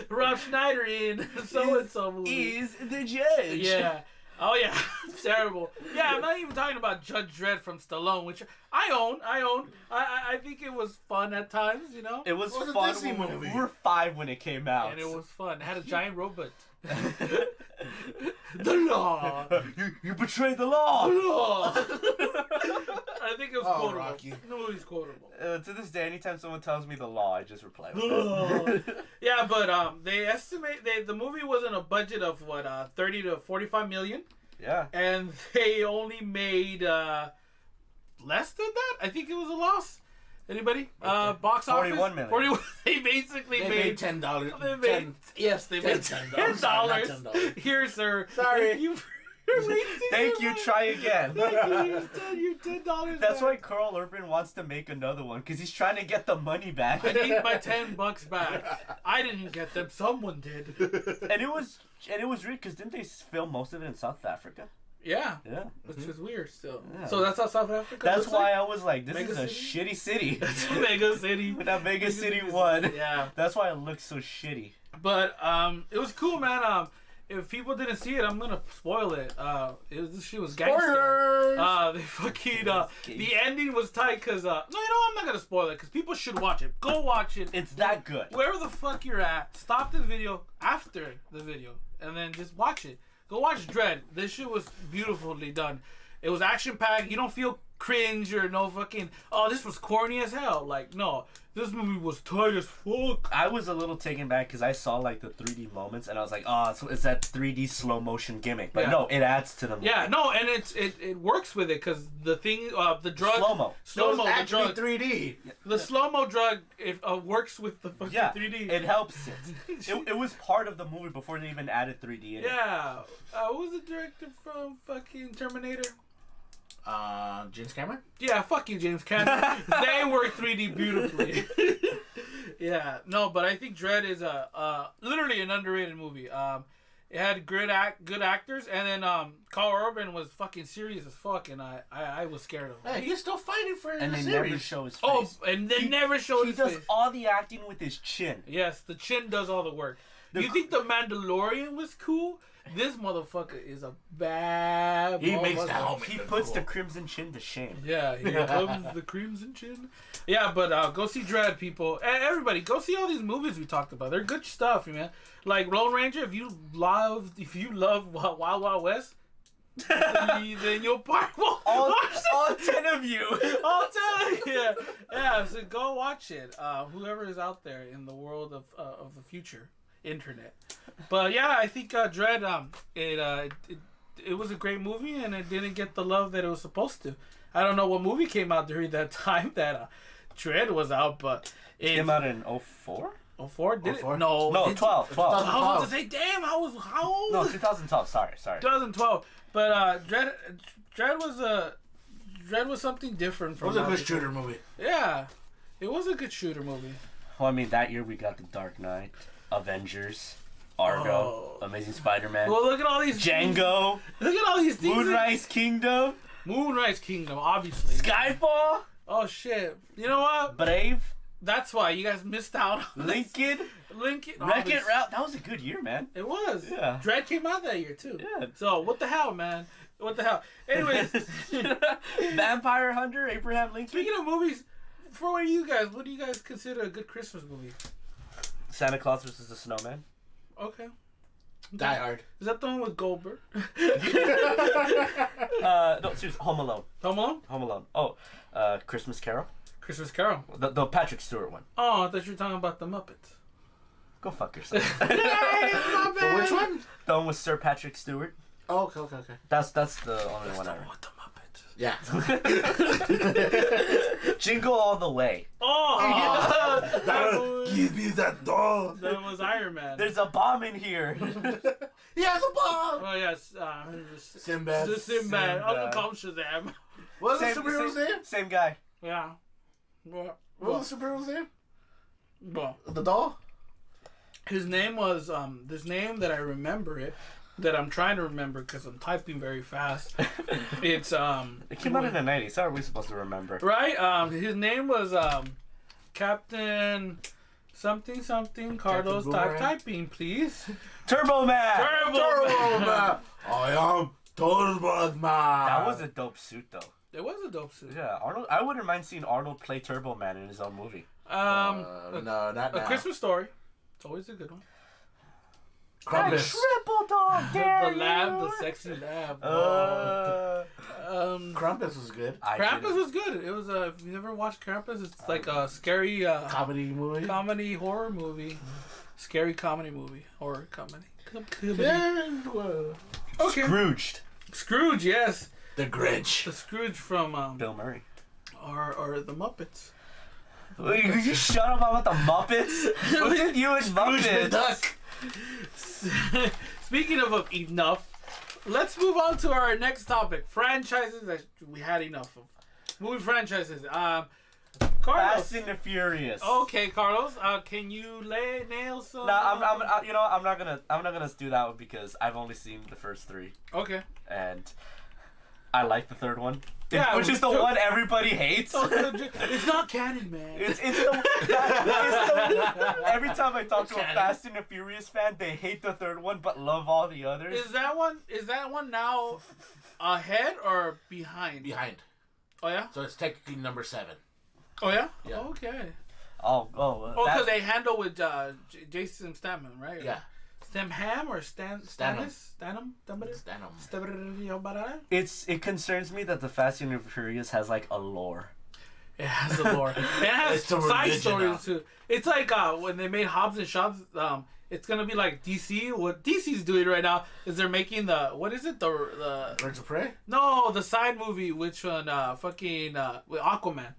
Rob Schneider in so-and-so movie. Is the judge. Yeah. Oh, yeah. Terrible. Yeah, I'm not even talking about Judge Dredd from Stallone, which I own. I think it was fun at times, you know? It was fun. We were 5 when it came out. And it was fun. It had a giant robot. The law. You betrayed the law. The law. I think it was quotable. Rocky. The movie's quotable. To this day, anytime someone tells me the law, I just reply with that. Yeah, but they estimate the movie was in a budget of 30 to 45 million. Yeah. And they only made less than that. I think it was a loss. Anybody? Box office? 41 million. 41. They basically made $10. They made $10. Here, sir. Sorry. Thank you. Try again. You're $10. That's why Carl Urban wants to make another one, because he's trying to get the money back. I need my $10 back. I didn't get them. Someone did. And it was weird because didn't they film most of it in South Africa? Yeah. Yeah. Which is weird still. Yeah. So that's how South Africa That's why like? I was like, this Mega is a City? shitty city. Mega City. That Mega City 1. Yeah. That's why it looks so shitty. But it was cool, man. If people didn't see it, I'm gonna spoil it. This shit was gangster. They fucking the ending was tight because no, I'm not gonna spoil it because people should watch it. Go watch it. It's that good. Wherever the fuck you're at, stop the video after the video and then just watch it. Go watch Dread. This shit was beautifully done. It was action packed. You don't feel cringe or no fucking, oh, this was corny as hell. Like, no, this movie was tight as fuck. I was a little taken back because I saw like the 3D moments and I was like, oh, so it's that 3D slow motion gimmick. But no, it adds to the movie. Yeah, no, and it works with it because the thing, the drug, slow mo, the drug, 3D. the slow mo drug, works with the fucking 3D. It helps it. It was part of the movie before they even added 3D in it. Yeah, what was the director from fucking Terminator? James Cameron? Yeah, fuck you, James Cameron. They work 3D beautifully. Yeah, no, but I think Dread is literally an underrated movie. It had good actors, and then Carl Urban was fucking serious as fuck, and I was scared of him. Hey, he's still fighting for And the they series. never show his face. Oh, and they never showed his He does face. all the acting with his chin. Yes, the chin does all the work. You think the Mandalorian was cool? This motherfucker is a bad. He makes motherfucker. the helmet. He look puts cool. the crimson chin to shame. Yeah, here comes the crimson chin. Yeah, but go see Dread, people. Everybody, go see all these movies we talked about. They're good stuff, man. Like Lone Ranger. If you love Wild Wild West, then you'll probably All watch it. 10 of you. I'll tell you. Yeah. So go watch it. Whoever is out there in the world of the future internet. But yeah, I think Dread. It was a great movie, and it didn't get the love that it was supposed to. I don't know what movie came out during that time that Dread was out, but it Came out in 04? 04? Did 04? it? No, No, it- 12. I 12. was about to say, damn, how old? No, 2012. Sorry. 2012. But Dread was something different It from. was a all good the- shooter movie. Yeah, it was a good shooter movie. Well, I mean, that year we got The Dark Knight, Avengers, Argo, Amazing Spider-Man, Well, look at all these Django, Look at all these things. Moonrise Kingdom, Moonrise Kingdom, obviously. Skyfall, Oh shit! You know what? Brave, That's why you guys missed out on Lincoln, Lincoln. Wreck-It Ralph. That was a good year, man. It was. Yeah. Dread came out that year too. Yeah. So what the hell, man? What the hell? Anyways, Vampire Hunter, Abraham Lincoln, speaking of movies, for you guys, what do you guys consider a good Christmas movie? Santa Claus vs. the Snowman. Okay. Die Hard. Is that the one with Goldberg? No, seriously, Home Alone. Home Alone? Home Alone. Oh, Christmas Carol. Christmas Carol. The Patrick Stewart one. Oh, I thought you were talking about the Muppets. Go fuck yourself. So which one? The one with Sir Patrick Stewart. Oh, okay. That's the only one I What remember. the Muppets? Yeah. Jingle All the Way. Oh! Give me that doll. That was Iron Man. There's a bomb in here. He has a bomb. Oh yes, Sinbad. The Sinbad. I'm gonna Sinbad. call him Shazam. What was the superhero's name? Same guy. Yeah. Well, What was the superhero's name? well, The doll? his name was this name that I remember that I'm trying to remember because I'm typing very fast. It's It came out in the 90s. How are we supposed to remember? right. His name was Captain something Carlos. Boomerang? Typing, please. Turbo Man. Turbo Man. I am Turbo Man. That was a dope suit, though. It was a dope suit. Yeah, Arnold. I wouldn't mind seeing Arnold play Turbo Man in his own movie. No, not A now. Christmas Story. It's always a good one. Krampus. Triple dog dare The lab, the sexy lab. Krampus was good. Krampus was good. It was if you never watched Krampus, it's like a scary Comedy movie. comedy horror movie. Scary comedy movie. Horror comedy. Yeah, well, Okay. Scrooged. Scrooge, yes. the Grinch. The Scrooge from Bill Murray. or the Muppets. Could you shut up about the Muppets? What's with you and Scrooge Muppets? McDuck. Speaking of enough, let's move on to our next topic. Franchises that we had enough of. Movie franchises. Carlos. Fast and the Furious. Okay, Carlos. Can you nail some? No, I'm not gonna do that one because I've only seen the first three, Okay. and I like the third one. Yeah, which is the one everybody hates. It's not canon, man. It's the every time I talk to a Fast and the Furious fan, they hate the third one but love all the others. Is that one now ahead or behind? Behind. Oh yeah. So it's technically number 7. Oh yeah. Yeah. Okay. Oh, Because they handle with Jason Statham, right? Yeah. Statham or Stannis? Stanham? it concerns me that the Fast and the Furious has like a lore. It has a lore. It has It's a side religion stories now. too. It's like when they made Hobbs and Shaw. It's gonna be like DC. What DC's doing right now is they're making the Birds of Prey? no, the side movie, which one? With Aquaman.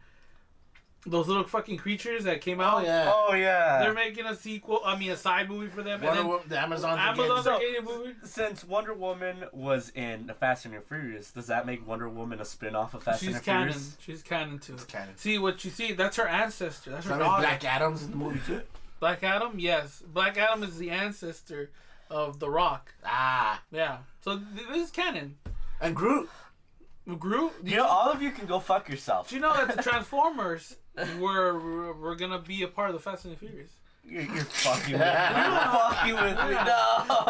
Those little fucking creatures that came out. Oh yeah. They're making a sequel. I mean, a side movie for them. And then the Amazon's are getting a movie. Since Wonder Woman was in Fast and the Furious, does that make Wonder Woman a spin-off of Fast and the Furious? She's canon too. She's canon. See what you see? That's her ancestor. That's her So daughter. Black Adam's in the movie too. Black Adam, yes. Black Adam is the ancestor of The Rock. Ah. Yeah. So this is canon. And Groot. Groot. You know, all of you can go fuck yourself. Do you know that the Transformers were gonna be a part of the Fast and the Furious? You're fucking with me. You're fucking with me. No.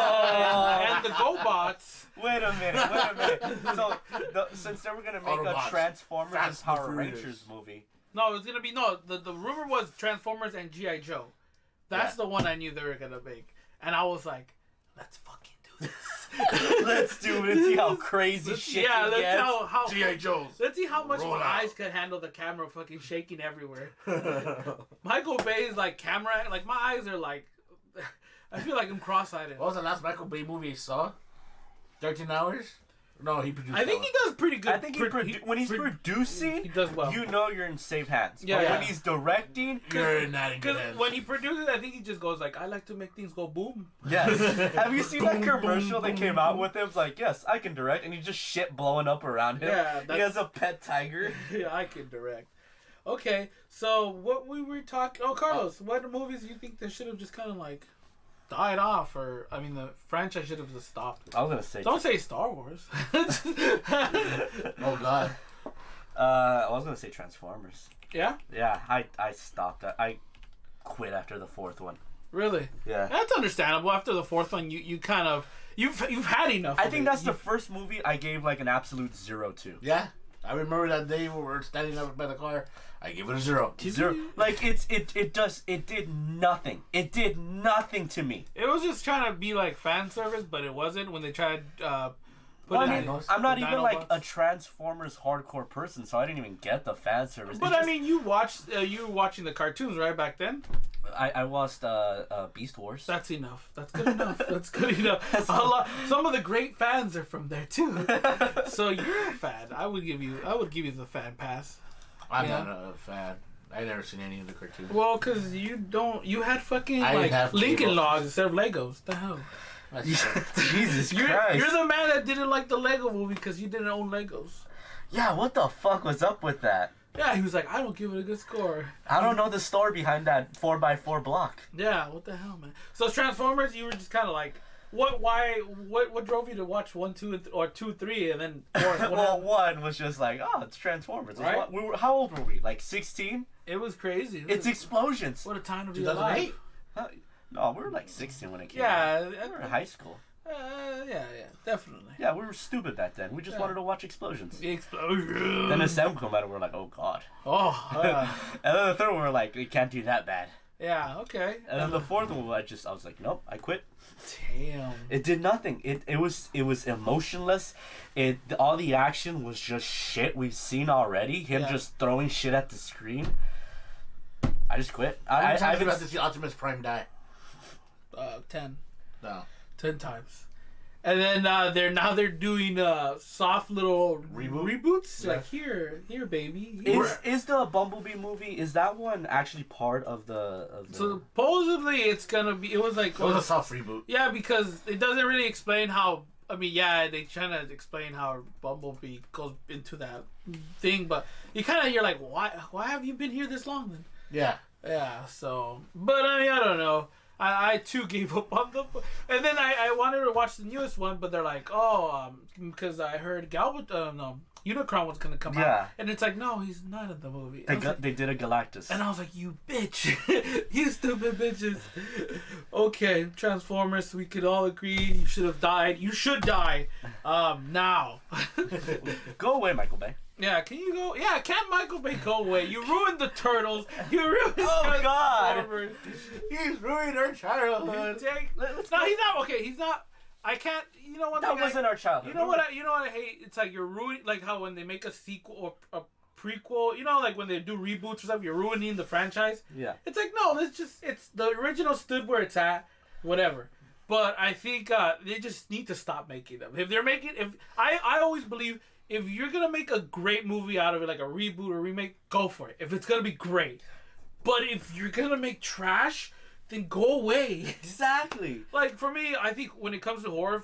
And the GoBots. Wait a minute. So, since they were gonna make Autobots. a Transformers and Fast Power and Furious. Rangers movie. No, it's gonna be the rumor was Transformers and G.I. Joe. That's the one I knew they were gonna make, and I was like, let's fucking do this. Let's do it and see how crazy shit Yeah, it let's gets. how G.I. Joe's. let's see how much Roll my out. eyes could handle the camera fucking shaking everywhere. Michael Bay's like camera, like my eyes are like, I feel like I'm cross-eyed. What was the last Michael Bay movie you saw? 13 Hours? No, he produced. I think he does pretty good. I think when he's producing, he does well. you know you're in safe hands. Yeah, But yeah. when he's directing, You're not in good Because hands. when he produces, I think he just goes like, I like to make things go boom. yes. Have you seen that Boom, commercial boom, they came out with him? It's like, yes, I can direct, and he just shit blowing up around him. Yeah, he that's- has a pet tiger. Yeah, I can direct. Okay, so what we were talking... Oh, Carlos, what movies do you think they should have just kind of like died off? Or, I mean, the franchise should have just stopped. I was gonna say. Don't say Star Wars. Oh, God. I was gonna say Transformers. Yeah? Yeah, I stopped. I quit after the fourth one. Really? Yeah. That's understandable. After the fourth one, you kind of... You've had enough I of think it. that's the first movie I gave like an absolute 0 to. Yeah. I remember that day when we were standing up by the car. I gave it a 0. 0. Like it did nothing. It did nothing to me. It was just trying to be like fan service, but it wasn't when they tried... Well, I in mean, the I'm not even like Dinobots. a Transformers hardcore person, so I didn't even get the fan service. But It's I just- mean, you were watching the cartoons, right, back then? I watched Beast Wars. That's enough. That's good enough. That's good enough. Some of the great fans are from there too. So you're a fan. I would give you the fan pass. I'm Yeah. not a fan. I never seen any of the cartoons. Well, cause you had fucking I like have Lincoln cable. Logs instead of Legos. The hell. Jesus You're Christ. the man that didn't like the Lego movie because you didn't own Legos. Yeah, what the fuck was up with that? Yeah, he was like, I don't give it a good score. I don't know the story behind that 4x4 block. Yeah, what the hell, man? So Transformers, you were just kind of like, what drove you to watch 1, 2, or 2, 3, and then 4? Well, one was just like, oh, it's Transformers. Right. How old were we? Like 16? It was crazy. It's explosions. What a time to be 2008? alive. Huh? No, we were like 16 when it came Yeah, out. We were in high school. yeah, definitely. Yeah, we were stupid back then. We just Yeah. wanted to watch explosions. The explosion. Then the second came out and we were like, oh god. Oh, And then the third one we were like, it can't do that bad. yeah, okay. And then the fourth one I was like, nope, I quit. Damn. It did nothing. It was emotionless. All the action was just shit we've seen already. Him Yeah. just throwing shit at the screen. I just quit. How many I times have haven't you had to see Optimus Prime die? 10. No. 10 times. And then they're doing soft little reboots. Yeah. Like here, baby. Is the Bumblebee movie, is that one actually part of the So supposedly it's gonna be. It was like It was a soft reboot. yeah, because it doesn't really explain how. I mean, yeah, they trying to explain how Bumblebee goes into that thing, but you're like, why have you been here this long then? Yeah. Yeah. So, but I mean, I don't know. I too gave up on them, and then I wanted to watch the newest one, but they're like, because I heard Unicron was gonna come Yeah. out, and it's like, no, he's not in the movie. they did a Galactus. And I was like, you bitch. You stupid bitches. Okay, Transformers, we could all agree you should have died. You should die. Now. Go away, Michael Bay. Yeah, can you go? Yeah, can't Michael Bay go away? You ruined the Turtles. You ruined Oh, God. Transformers. He's ruined our childhood. No, he's not. Okay, he's not. I can't. You know what? That wasn't our childhood. You know what? You know what I hate? It's like you're ruining. Like how when they make a sequel or a prequel. You know, like when they do reboots or stuff, you're ruining the franchise. Yeah. It's like no, it's the original stood where it's at, whatever. But I think they just need to stop making them. If they're making, I always believe if you're gonna make a great movie out of it, like a reboot or remake, go for it. If it's gonna be great. But if you're gonna make trash, then go away. Exactly. Like for me, I think when it comes to horror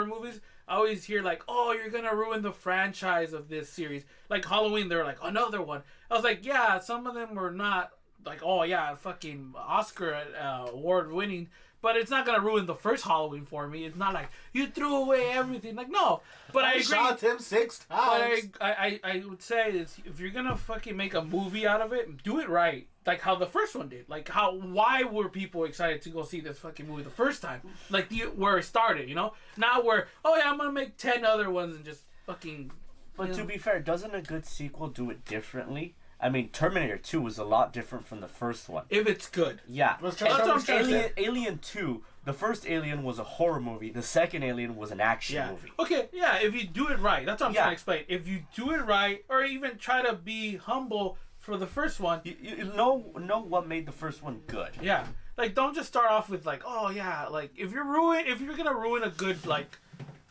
movies, I always hear like, "Oh, you're gonna ruin the franchise of this series." Like Halloween, they're like another one. I was like, yeah, some of them were not like, oh yeah, fucking Oscar award winning, but it's not gonna ruin the first Halloween for me. It's not like you threw away everything. Like no, but I agree. Shot him 6 times. But I would say is if you're gonna fucking make a movie out of it, do it right. Like how the first one did. Like why were people excited to go see this fucking movie the first time? Like where it started, you know? Not where, oh yeah, I'm gonna make 10 other ones and just fucking. But to be fair, doesn't a good sequel do it differently? I mean, Terminator 2 was a lot different from the first one. If it's good. Yeah. That's what I'm trying to say. Alien 2, the first Alien was a horror movie. The second Alien was an action movie. Okay, yeah, if you do it right. That's what I'm trying to explain. If you do it right, or even try to be humble for the first one. You know what made the first one good. Yeah. Like, don't just start off with, like, oh, yeah, like, if you're going to ruin a good, like,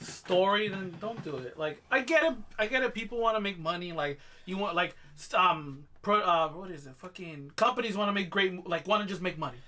story, then don't do it. Like, I get it. People want to make money. Like, you want, like, what is it? Fucking companies want to make want to just make money.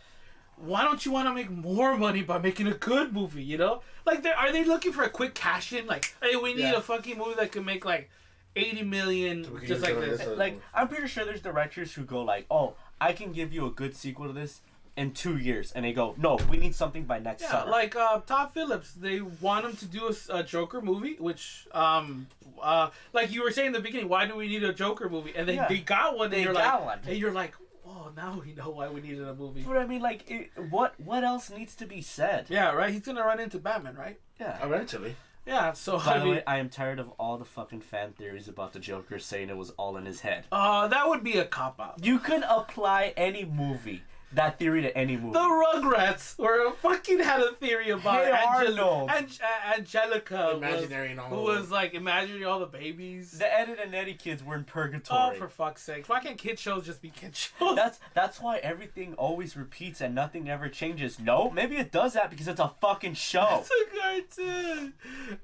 Why don't you want to make more money by making a good movie, you know? Like, are they looking for a quick cash in? Like, hey, we need a fucking movie that can make, like, 80 million just like this. Like, I'm pretty sure there's directors who go like, oh, I can give you a good sequel to this in 2 years. And they go, no, we need something by next summer. Like Todd Phillips, they want him to do a Joker movie, which, like you were saying in the beginning, why do we need a Joker movie? And then they got one. And you're like, oh, now we know why we needed a movie. But I mean, like, what else needs to be said? Yeah, right? He's going to run into Batman, right? Yeah. Eventually. Yeah, so By the way, I am tired of all the fucking fan theories about the Joker saying it was all in his head. That would be a cop-out. You can apply any movie, that theory to any movie. The Rugrats fucking had a theory about Angelica, who was like imagining all the babies. The Ed and Eddie kids were in purgatory. Oh, for fuck's sake! Why can't kid shows just be kid shows? That's why everything always repeats and nothing ever changes. No, maybe it does that because it's a fucking show. It's a cartoon,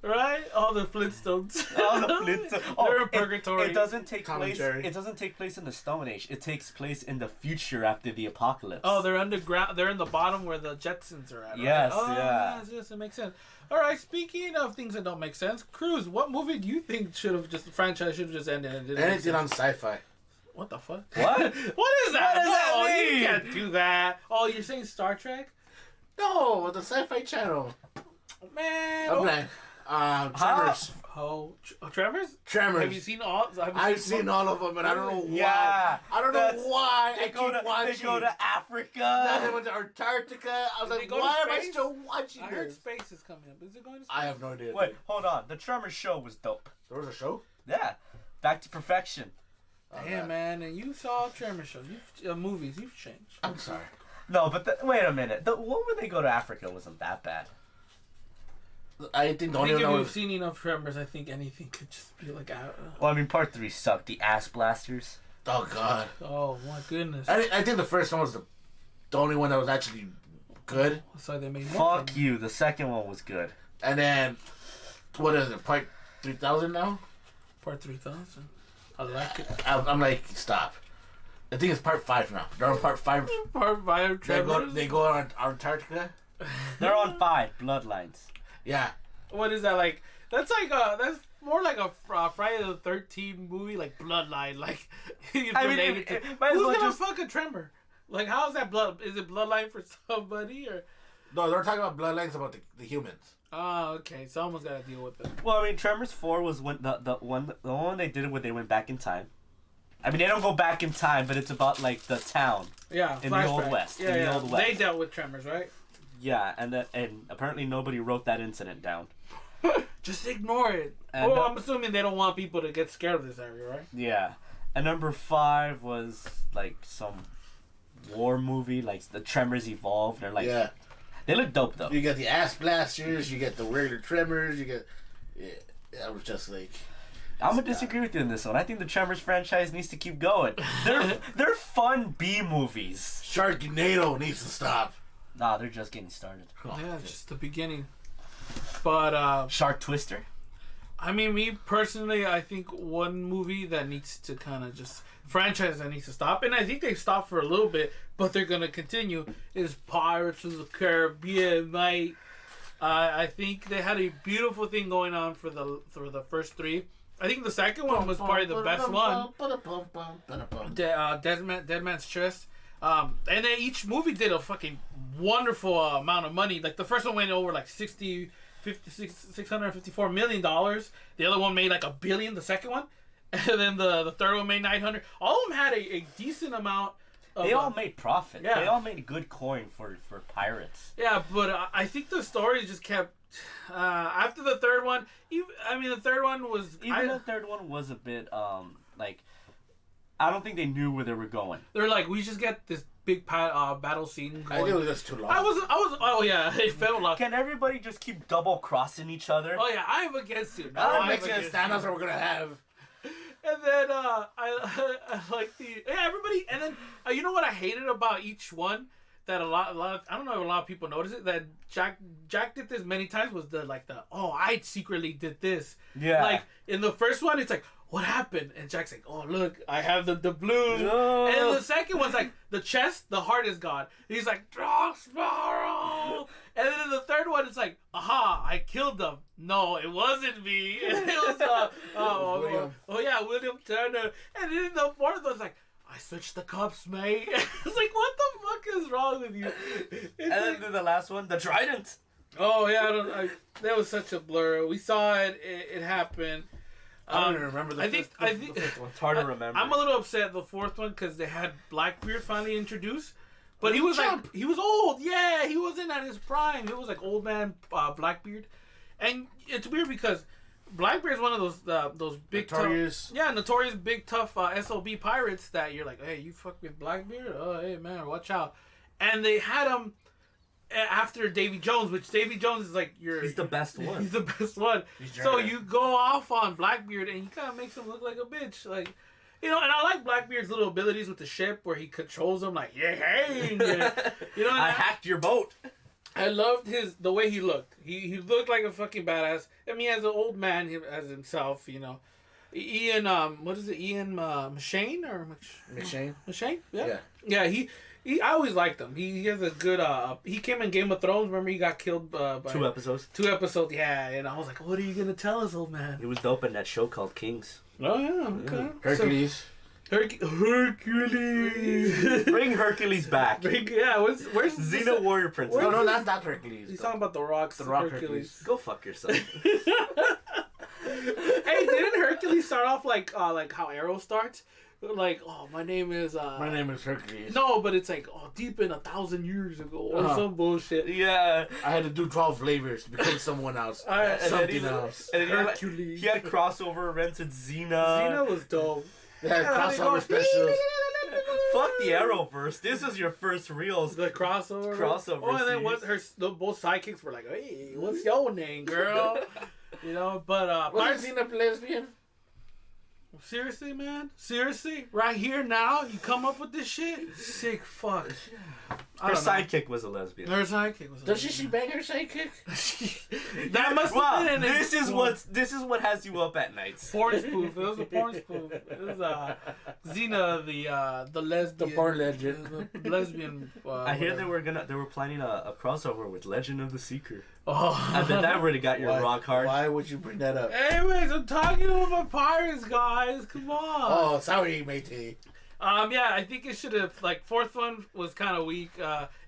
right? All the Flintstones. They're in purgatory. It doesn't take place. It doesn't take place in the Stone Age. It takes place in the future after the apocalypse. Oh, they're underground. They're in the bottom where the Jetsons are at. Right? Yes, Yes, it makes sense. All right. Speaking of things that don't make sense, Cruz, what movie do you think the franchise should have just ended? And anything on Sci-Fi. What the fuck? What? What is that? What does that mean? You can't do that. Oh, you're saying Star Trek? No, the Sci-Fi Channel. Man. I'm like, Tremors. Tremors? Tremors. Have you seen all? I've seen all of them, and I don't know why. Yeah. I don't know why. They go to Africa. Then they went to Antarctica. I was like, why am I still watching this? I heard space is coming up. Is it going to space? I have no idea. Wait, hold on. The Tremors show was dope. There was a show? Yeah. Back to Perfection. Damn, man. And you saw Tremors show. Movies. You've changed. I'm sorry. No, but wait a minute. What would they go to Africa wasn't that bad. I think if you've seen enough Tremors, I think anything could just be like. Well, I mean, part 3 sucked. The ass blasters. Oh God. Oh my goodness. I think the first one was the only one that was actually good. So they made more. Fuck you. The second one was good. And then, what is it? Part 3000 now? Part 3000. I like it. I'm like, stop. I think it's part 5 now. They're on part 5. Part 5 Tremors. They go on Antarctica. They're on 5 Bloodlines. Yeah. What is that like? That's like that's more like a Friday the 13th movie, like Bloodline. Like I mean, who's gonna fuck a Tremor? Like, how is that blood? Is it Bloodline for somebody or? No, they're talking about Bloodlines about the humans. Oh, okay. Someone's got to deal with it. Well, I mean, Tremors 4 was when the one they did it when they went back in time. I mean, they don't go back in time, but it's about like the town. Yeah. In the Old West. Yeah, in the Old West. They dealt with Tremors, right? Yeah, and apparently nobody wrote that incident down. Just ignore it. And, I'm assuming they don't want people to get scared of this area, right? Yeah. And number 5 was like some war movie, like the Tremors evolved. They're like, yeah, they look dope though. You get the ass blasters, you get the regular Tremors, you get. Yeah, I was just like. I'm gonna disagree with you on this one. I think the Tremors franchise needs to keep going. They're fun B movies. Sharknado needs to stop. Nah, they're just getting started. Yeah, it's just the beginning. But Shark Twister. I mean, me personally, I think one movie that needs to kind of just franchise that needs to stop, and I think they've stopped for a little bit, but they're gonna continue. Is Pirates of the Caribbean, mate? I think they had a beautiful thing going on for the first three. I think the second one was probably the best one. Dead Man's Chest. And then each movie did a fucking wonderful amount of money. Like the first one went over like $654 million. The other one made like $1 billion. The second one, and then the third one made 900. All of them had a decent amount. They all made profit. Yeah. They all made good coin for pirates. Yeah, but I think the story just kept. After the third one, the third one was the third one was a bit like. I don't think they knew where they were going. They're like, we just get this big battle scene going. I think it was just too long. I was. Oh yeah, it felt like. Can everybody just keep double crossing each other? Oh yeah, I'm against it. That makes sense. Thanos are we're gonna have. And then I like everybody. And then you know what I hated about each one that a lot of I don't know if a lot of people notice it, that Jack did this many times, was I secretly did this. Yeah. Like in the first one, it's like, what happened? And Jack's like, oh look, I have the blue. No. And then the second one's like, the chest, the heart is gone. He's like, draw Sparrow. And then in the third one, it's like, aha, I killed them. No, it wasn't me. It was William. William Turner. And then in the fourth one, it's like, I switched the cups, mate. It's like, what the fuck is wrong with you? And then the last one, the trident. Oh yeah, that was such a blur. We saw it. It happened. I don't even remember the fifth one. It's hard to remember. I'm a little upset at the fourth one because they had Blackbeard finally introduced, but he was old. Yeah, he wasn't at his prime. He was like old man Blackbeard, and it's weird because Blackbeard is one of those big Notorious. notorious big tough SOB pirates that you're like, hey, you fuck with Blackbeard? Oh, hey man, watch out. And they had him after Davy Jones, which Davy Jones is like he's the best one. He's the best one. So you go off on Blackbeard and you kind of makes him look like a bitch, like, you know. And I like Blackbeard's little abilities with the ship where he controls them, like, yeah, hey, you know. I hacked your boat. I loved the way he looked. He looked like a fucking badass. I mean, as an old man, as himself, you know. Ian, what is it? Ian McShane or McShane? McShane? Yeah. He I always liked him. He has a good. He came in Game of Thrones. Remember, he got killed by 2 episodes. 2 episodes, yeah. And I was like, what are you gonna tell us, old man? He was dope in that show called Kings. Oh yeah, okay. Hercules. Hercules. Bring Hercules back. Where's Xena Warrior Princess? No, that's not Hercules. He's talking about the Rock's. The Rock Hercules. Go fuck yourself. Hey, didn't Hercules start off like how Arrow starts? Like, oh, my name is Hercules. No, but it's like, oh, deep in 1,000 years ago or some bullshit. Yeah. I had to do 12 flavors to become someone else. Something else. And then Hercules. He had crossover events with Xena. Xena was dope. They had crossover specials. Fuck the Arrowverse. This is your first reels. The crossover. Oh, and then both sidekicks were like, hey, what's your name, girl? You know, but Wasn't Xena lesbian? Seriously, man? Seriously? Right here now? You come up with this shit? Sick fuck. Her sidekick was a lesbian. Her sidekick was a lesbian. Does she bang her sidekick? That must have been this is what has you up at nights. Porn spoof. It was a porn spoof. It was Xena, the lesbian. The porn legend. The lesbian. I hear they were planning a crossover with Legend of the Seeker. Oh. I bet that really got your rock hard. Why would you bring that up? Anyways, I'm talking about pirates, guys. Come on. Oh, sorry, matey. Yeah, I think it should have, like, fourth one was kind of weak.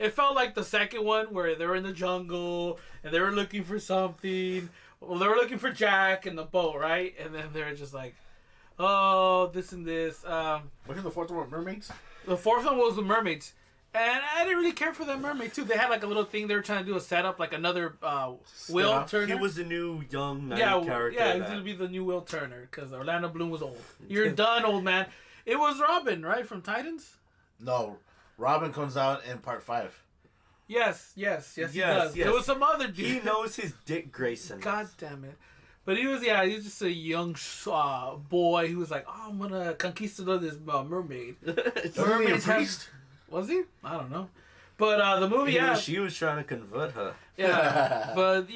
It felt like the second one where they were in the jungle and they were looking for something. Well, they were looking for Jack and the boat, right? And then they were just like, oh, this and this. Wasn't the fourth one with mermaids? The fourth one was the mermaids. And I didn't really care for that mermaid, too. They had, like, a little thing they were trying to do a setup, like another Will Turner. He was the new young character. Yeah, he was going to be the new Will Turner because Orlando Bloom was old. You're done, old man. It was Robin, right, from Titans? No. Robin comes out in part 5. Yes, he does. Yes. There was some other dude. He knows his Dick Grayson. God damn it. But he was just a young boy who was like, oh, I'm going to conquistador this mermaid. Mermaid priest? Was he? I don't know. But the movie, She was trying to convert her. Yeah. But,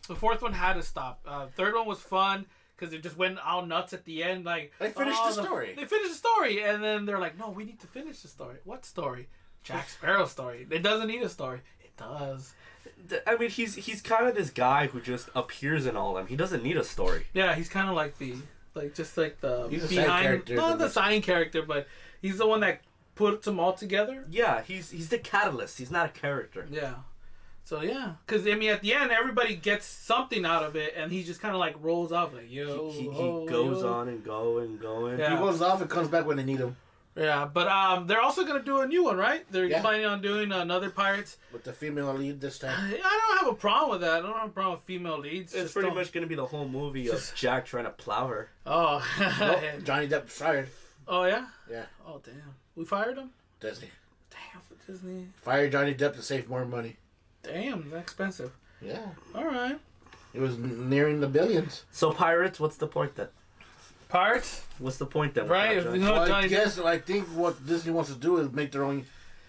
The fourth one had to stop. Third one was fun because it just went all nuts at the end. Like They finished the story. They finished the story, and then they're like, "No, we need to finish the story." What story? Jack Sparrow's story. It doesn't need a story. It does. I mean, he's kind of this guy who just appears in all of them. He doesn't need a story. Yeah, he's kind of like the he's a side character. Not the side character, but he's the one that puts them all together. Yeah, he's the catalyst. He's not a character. Yeah. So yeah, because I mean, at the end, everybody gets something out of it, and he just kind of like rolls off like yo. He goes on and going. Yeah. He goes off and comes back when they need him. Yeah, but they're also gonna do a new one, right? They're planning on doing another Pirates With the female lead this time. I don't have a problem with that. I don't have a problem with female leads. It's Just pretty don't- much gonna be the whole movie of Jack trying to plow her. Oh. Nope, Johnny Depp fired. Oh yeah. Yeah, Oh damn. We fired him. Disney. Damn, for Disney. Fired Johnny Depp to save more money. Damn, that's expensive. Yeah. All right. It was nearing the billions. So Pirates, what's the point then? Pirates. What's the point then? Right, without if Johnny? you know- Well, I Johnny guess I think what Disney wants to do is make their own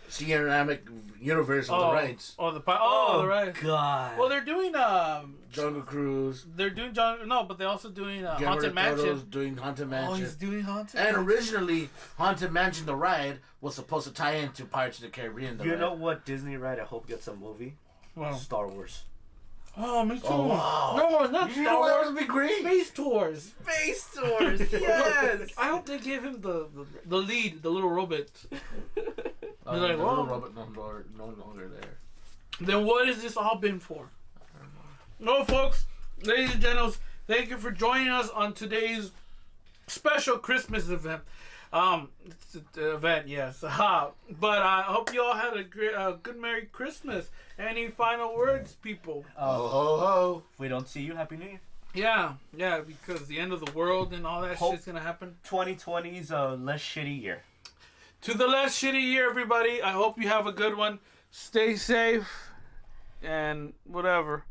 cinematic universe of the rights. Oh, the right. God. Well, they're doing Jungle Cruise. they're doing but they're also doing Guillermo Haunted del Toro's Mansion. doing Haunted Mansion. Oh, he's doing Haunted. And originally, Haunted Mansion, the ride, was supposed to tie into Pirates of the Caribbean. You know what Disney ride I hope gets a movie? Wow. Star Wars. Oh, me too. Oh, wow. No, not You Star know what Wars. would be great? Space Tours. Space Tours. Yes. I hope they give him the lead, the little robot. The like, little well- robot no longer there. Then what has this all been for? No, folks, ladies and gentlemen, thank you for joining us on today's special Christmas event. It's the event, yes. But I hope you all had a great, good Merry Christmas. Any final words, people? Oh, ho, ho. If we don't see you, Happy New Year. Yeah, because the end of the world and all that Hope- shit's gonna happen. 2020 is a less shitty year. To the less shitty year, everybody. I hope you have a good one. Stay safe and whatever.